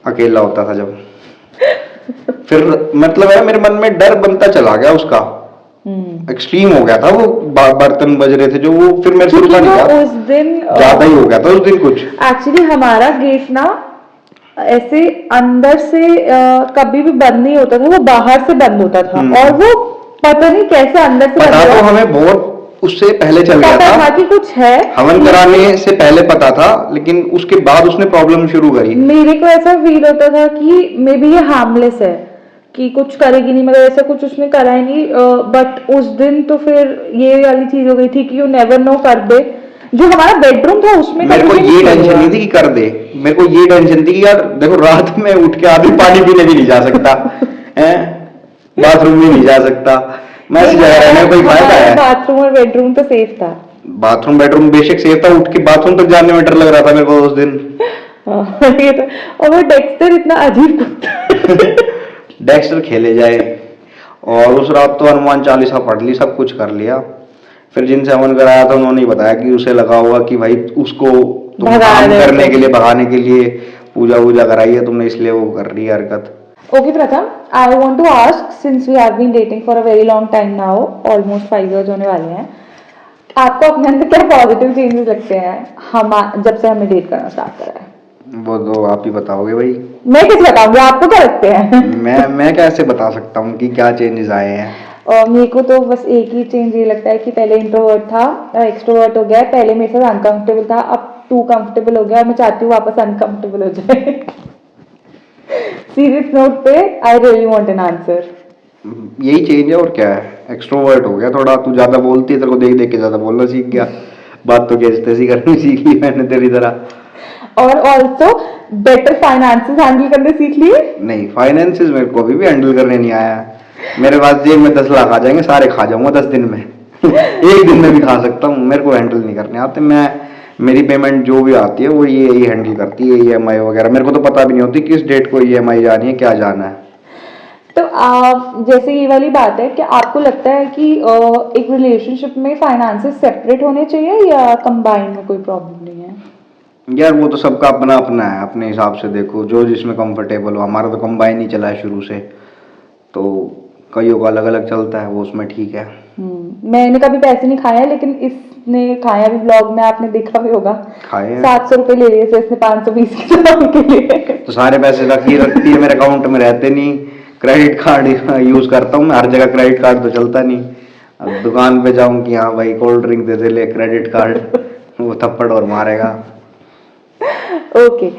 अकेला होता था जब। फिर मतलब है मेरे मन में डर बनता चला गया उसका, एक्सट्रीम हो गया था वो। बर्तन बज रहे थे जो, वो फिर मेरे से रुका नहीं था। उस दिन ज्यादा ही हो गया था उस दिन कुछ। एक्चुअली हमारा गेट ना ऐसे अंदर से कभी भी बंद नहीं होता था, वो बाहर से बंद होता था। और वो पता नहीं कैसे अंदर से पता तो हमें बहुत उससे पहले चल गया पता था कि कुछ है, हवन कराने से पहले पता था, लेकिन उसके बाद उसने प्रॉब्लम शुरू करी। मेरे को ऐसा फील होता था कि मे बी ये हार्मलेस है, कि कुछ करेगी नहीं, मतलब ऐसा कुछ उसने करा ही नहीं। बट उस दिन तो फिर ये वाली चीज हो गई थी कि यू नेवर नो कर दे। जो हमारा बेडरूम था उसमें मेरे को ये टेंशन नहीं थी कि कर दे, मेरे को ये टेंशन थी कि यार देखो रात में उठ के आदमी पानी पीने भी नहीं जा सकता है, बाथरूम भी नहीं जा सकता। मैं ऐसी जगह रहने में कोई फायदा है? बाथरूम और बेडरूम तो सेफ था। बाथरूम बेडरूम बेशक सेफ था, उठ के बाथरूम तक जाने में डर लग रहा था मेरे को उस दिन। ये तो, और वो डेक्स्टर इतना अजीब कुत्ता। डेक्स्टर खेले जाए, और उस रात तो हनुमान चालीसा पढ़ ली, सब कुछ कर लिया। फिर जिनसे हवन कराया था उन्होंने ही बताया कि उसे लगा होगा कि भाई उसको तुम काम करने के लिए, भगाने के लिए पूजा वूजा कराई है तुमने, इसलिए वो कर रही है हरकत। Okay, Pratham, I want to ask, since we have been dating for a very long time now, almost 5 years होने वाले हैं, आपको अपने अंदर क्या पॉजिटिव चेंजेस लगते हैं हम जब से हमने डेट करना स्टार्ट करा है? वो तो आप ही बताओगे भाई। मैं कैसे बताऊंगी, आपको क्या लगते हैं? मैं कैसे बता सकता हूँ कि क्या चेंजेस आए हैं। और मेरे को तो बस एक ही चेंज ये लगता है कि पहले इंट्रोवर्ट था, एक्सट्रोवर्ट हो गया। पहले मेरे साथ अनकंफर्टेबल था, अब टू कंफर्टेबल हो गया, और मैं चाहती हूँ वापस अनकंफर्टेबल हो जाए। सीरियस नोट पे I really want an answer. यही चेंज है और क्या है, एक्सट्रोवर्ट हो गया थोड़ा। तू ज्यादा बोलती है, तेरे को देख देख के ज्यादा बोलना सीख गया, बात तो कैसे तैसी करनी सीख ली मैंने तेरी तरह। और ऑल्सो बेटर फाइनेंसेस हैंडल करने सीख लिए। नहीं, फाइनेंसेस मेरे को अभी भी हैंडल करने नहीं आया है। मेरे पास जेब में 10 लाख आ जाएंगे, सारे खा जाऊंगा 10 दिन में। एक दिन में भी खा सकता हूँ, मेरे को हैंडल नहीं करने आते। मेरी पेमेंट जो भी आती है वो ये हैंडल करती है, EMI वगैरह। मेरे को तो पता भी नहीं होती किस डेट को EMI जानी है, क्या जाना है। तो आप जैसे ये वाली बात है कि आपको लगता है कि एक रिलेशनशिप में फाइनेंसेस सेपरेट होने चाहिए या कंबाइन में कोई प्रॉब्लम नहीं है? यार वो तो सबका अपना अपना है, अपने हिसाब से देखो, जो जिसमें कंफर्टेबल हो। हमारा तो कंबाइन ही चला है शुरू से, तो कईयों का अलग अलग चलता है, वो उसमें ठीक है। मैंने कभी पैसे नहीं खाए, लेकिन इसने खाया भी। ब्लॉग में आपने देखा भी होगा, खाए 700 रुपए ले लिए थे इसने 520 के लिए। तो सारे पैसे रखती है मेरे अकाउंट में, रहते नहीं। क्रेडिट कार्ड यूज करता हूँ मैं हर जगह, क्रेडिट कार्ड तो चलता नहीं। अब दुकान पे जाऊं कि हाँ भाई कोल्ड ड्रिंक दे दे, ले क्रेडिट कार्ड, वो थप्पड़ और मारेगा। Okay.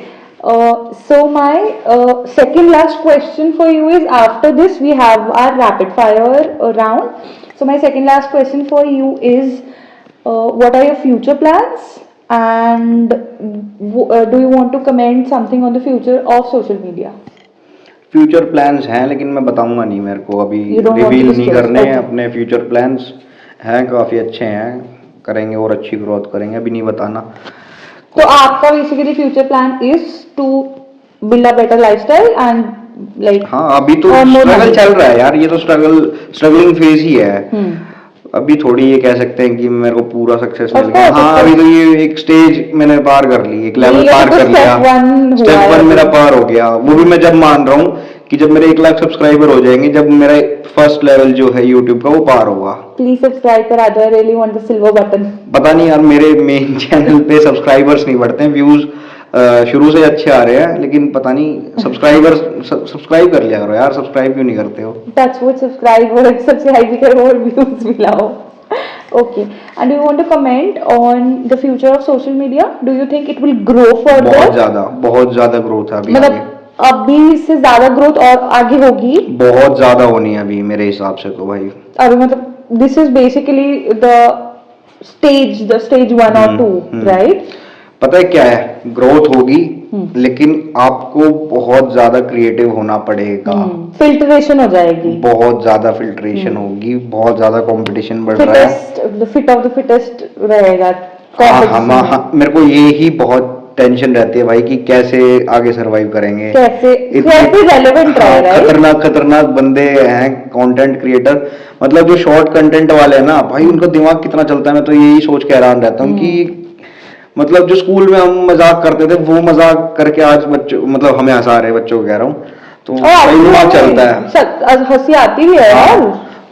So my second last question for you is, after this we have our rapid fire round. So my second last question for you is, what are your future plans, and do you want to comment something on the future of social media? Future plans हैं, लेकिन मैं बताऊंगा नहीं, मेरे को अभी रिवील नहीं करने हैं। अपने फ्यूचर प्लान्स हैं, काफी अच्छे हैं, करेंगे और अच्छी ग्रोथ करेंगे, अभी नहीं बताना। तो आपका basically future plan is to build a better lifestyle and like, हाँ अभी तो स्ट्रगल चल रहा है यार, ये तो स्ट्रगलिंग फेज ही है। अभी थोड़ी ये कह सकते हैं कि मेरे को पूरा सक्सेस मिल गया। हाँ अभी तो ये एक स्टेज मैंने पार कर ली, एक लेवल पार कर लिया, स्टेप 1 मेरा पार हो गया। वो भी मैं जब मान रहा हूँ कि जब मेरे 1 लाख सब्सक्राइबर हो जाएंगे, जब मेरा फर्स्ट लेवल जो है यूट्यूब का वो पार होगा। प्लीज सब्सक्राइब करा दो, I really want the silver button. पता नहीं यार, मेरे मेन चैनल पे सब्सक्राइबर्स नहीं बढ़ते हैं, व्यूज शुरू से अच्छे आ रहे हैं, लेकिन पता नहीं सब्सक्राइब कर लिया करो यार, सब्सक्राइब क्यों नहीं करते हो? टच वुड, सब्सक्राइब भी करो और व्यूज भी लाओ। Okay, and do you want to comment on the future of social media? Do you think it will grow further? बहुत ज्यादा ग्रोथ है अभी, मतलब अभी से ज्यादा ग्रोथ और आगे होगी? बहुत ज्यादा होनी है अभी मेरे हिसाब से तो भाई। अभी मतलब this is basically the stage 1 और 2, राइट? पता है क्या है, ग्रोथ होगी, लेकिन आपको बहुत ज्यादा क्रिएटिव होना पड़ेगा। फिल्ट्रेशन हो जाएगी, बहुत ज्यादा फिल्ट्रेशन होगी, बहुत ज्यादा कंपटीशन बढ़ रहा है, फिट ऑफ द फिटेस्ट रहेगा। हाँ, मेरे को ये ही बहुत टेंशन रहती है भाई कि कैसे आगे सरवाइव करेंगे। कैसे इतने रेलेवेंट हाँ, रहे, राइट? खतरनाक खतरनाक बंदे हैं कंटेंट क्रिएटर, मतलब जो शॉर्ट कंटेंट वाले हैं ना भाई, उनका दिमाग कितना चलता है, मैं तो यही सोच के हैरान रहता हूँ कि मतलब जो स्कूल में हम मजाक करते थे वो मजाक करके आज बच्चों, मतलब हमें हंसा रहे बच्चों को कह रहा हूँ, तो सही दिमाग चलता है। हंसी आती भी है यार।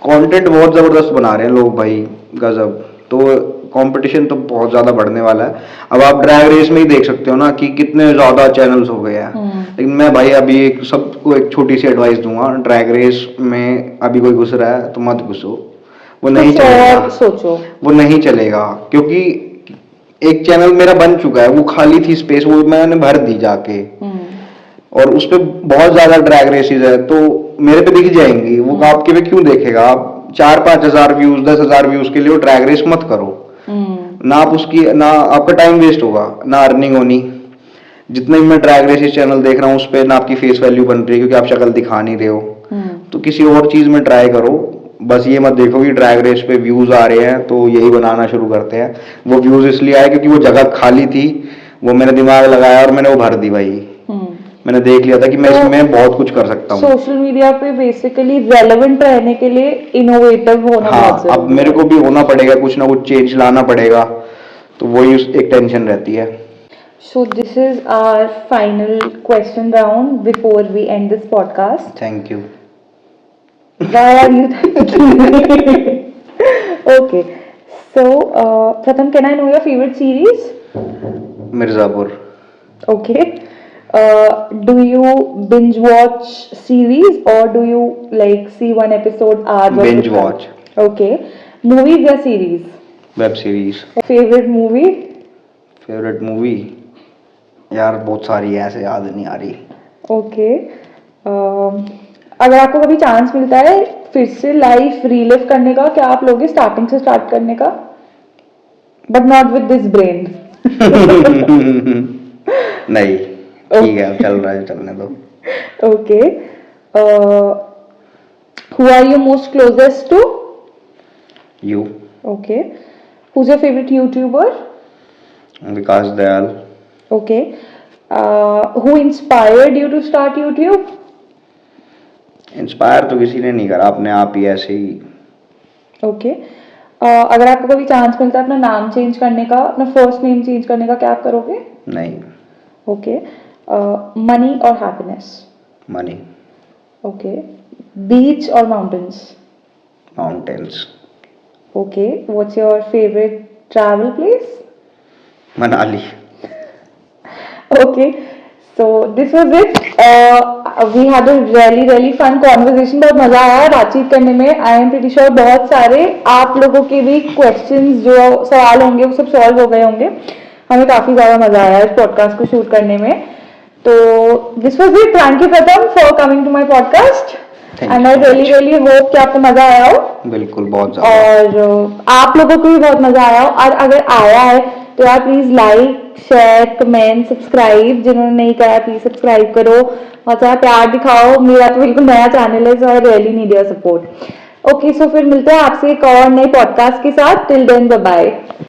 कंटेंट बहुत जबरदस्त बना रहे हैं लोग भाई, गजब। तो कंपटीशन तो बहुत ज्यादा बढ़ने वाला है। अब आप ड्रैग रेस में ही देख सकते हो ना कि कितने ज्यादा चैनल्स हो गए हैं। लेकिन मैं भाई अभी एक सबको एक छोटी सी एडवाइस दूंगा, ड्रैग रेस में अभी कोई घुस रहा है तो मत घुसो, वो नहीं कुछ चलेगा। और सोचो। वो नहीं चलेगा, क्योंकि एक चैनल मेरा बन चुका है, वो खाली थी स्पेस, वो मैंने भर दी जाके, और उस पे बहुत ज्यादा ड्रैग रेसेस है, तो मेरे पे दिख जाएंगी, वो आपके पे क्यों देखेगा? आप 4-5 हजार व्यूज, 10,000 व्यूज के लिए वो ड्रैग रेस मत करो ना, आप उसकी ना आपका टाइम वेस्ट होगा ना अर्निंग होनी। जितने भी मैं ड्रैग रेसेस चैनल देख रहा हूँ उस पे ना आपकी फेस वैल्यू बन रही है, क्योंकि आप शक्ल दिखा नहीं रहे हो। तो किसी और चीज में ट्राई करो, बस ये मत देखो कि ड्रैग रेस पे व्यूज आ रहे हैं तो यही बनाना शुरू करते हैं। वो व्यूज इसलिए आए क्योंकि वो जगह खाली थी, वो मैंने दिमाग लगाया और मैंने वो भर दी भाई। मैंने देख लिया था कि मैं तो इसमें बहुत कुछ कर सकता हूँ। सोशल मीडिया पे बेसिकली रेलेवेंट रहने के लिए इनोवेटिव होना बहुत हाँ, जरूरी अब मेरे को भी होना पड़ेगा, कुछ ना कुछ चेंज लाना पड़ेगा, तो वही एक टेंशन रहती है। So this is our final question round before we end this podcast. Thank you. Why are you thanking me? Okay. So, Pratham, can I know your favorite series? Mirzapur. Okay. Do you binge watch series or do you like see one episode hours? Binge watch. Okay. Movies or series? Web series. Favorite movie? Favourite movie यार बहुत सारी है, ऐसे याद नहीं आ रही। ओके। अगर आपको कभी चांस मिलता है फिर से लाइफ रीलिव करने का, क्या आप लोगे स्टार्टिंग से स्टार्ट करने का? But not with this brain. नहीं, ठीक है, चल रहा है, चलने दो। Okay. Who are you most closest to? You. Okay. Who's your favourite YouTuber? Vikas Dayal. Okay. Who inspired you to start YouTube? Inspire तो किसी ने नहीं करा, अपने आप ही ऐसे ही। ओके। अगर आपको कभी चांस मिलता है अपना नाम चेंज करने का, अपना फर्स्ट नेम चेंज करने का, क्या आप करोगे? नहीं। ओके। मनी और हैप्पीनेस? मनी। ओके। बीच और mountains? Mountains. Okay. What's your favourite travel place? Manali. Okay, so this was it. We had a really fun conversation. बहुत मजा आया बातचीत करने में. I am pretty sure बहुत सारे आप लोगों के भी questions जो सवाल होंगे वो सब solve हो गए होंगे. हमें काफी ज्यादा मजा आया इस podcast को shoot करने में. तो this was it. Thank you Pratham for coming to my podcast. And I really hope कि आपको मजा आया हो. बिल्कुल, बहुत ज्यादा। और आप लोगों को भी बहुत मजा आया हो, और अगर आया है तो यार please like, share, comment, subscribe, जिन्होंने नहीं करा प्लीज सब्सक्राइब करो और थोड़ा प्यार दिखाओ। मेरा तो बिल्कुल नया चैनल है, so I really need your support. Okay, so फिर मिलते हैं आपसे एक और नए पॉडकास्ट के साथ। Till then bye bye.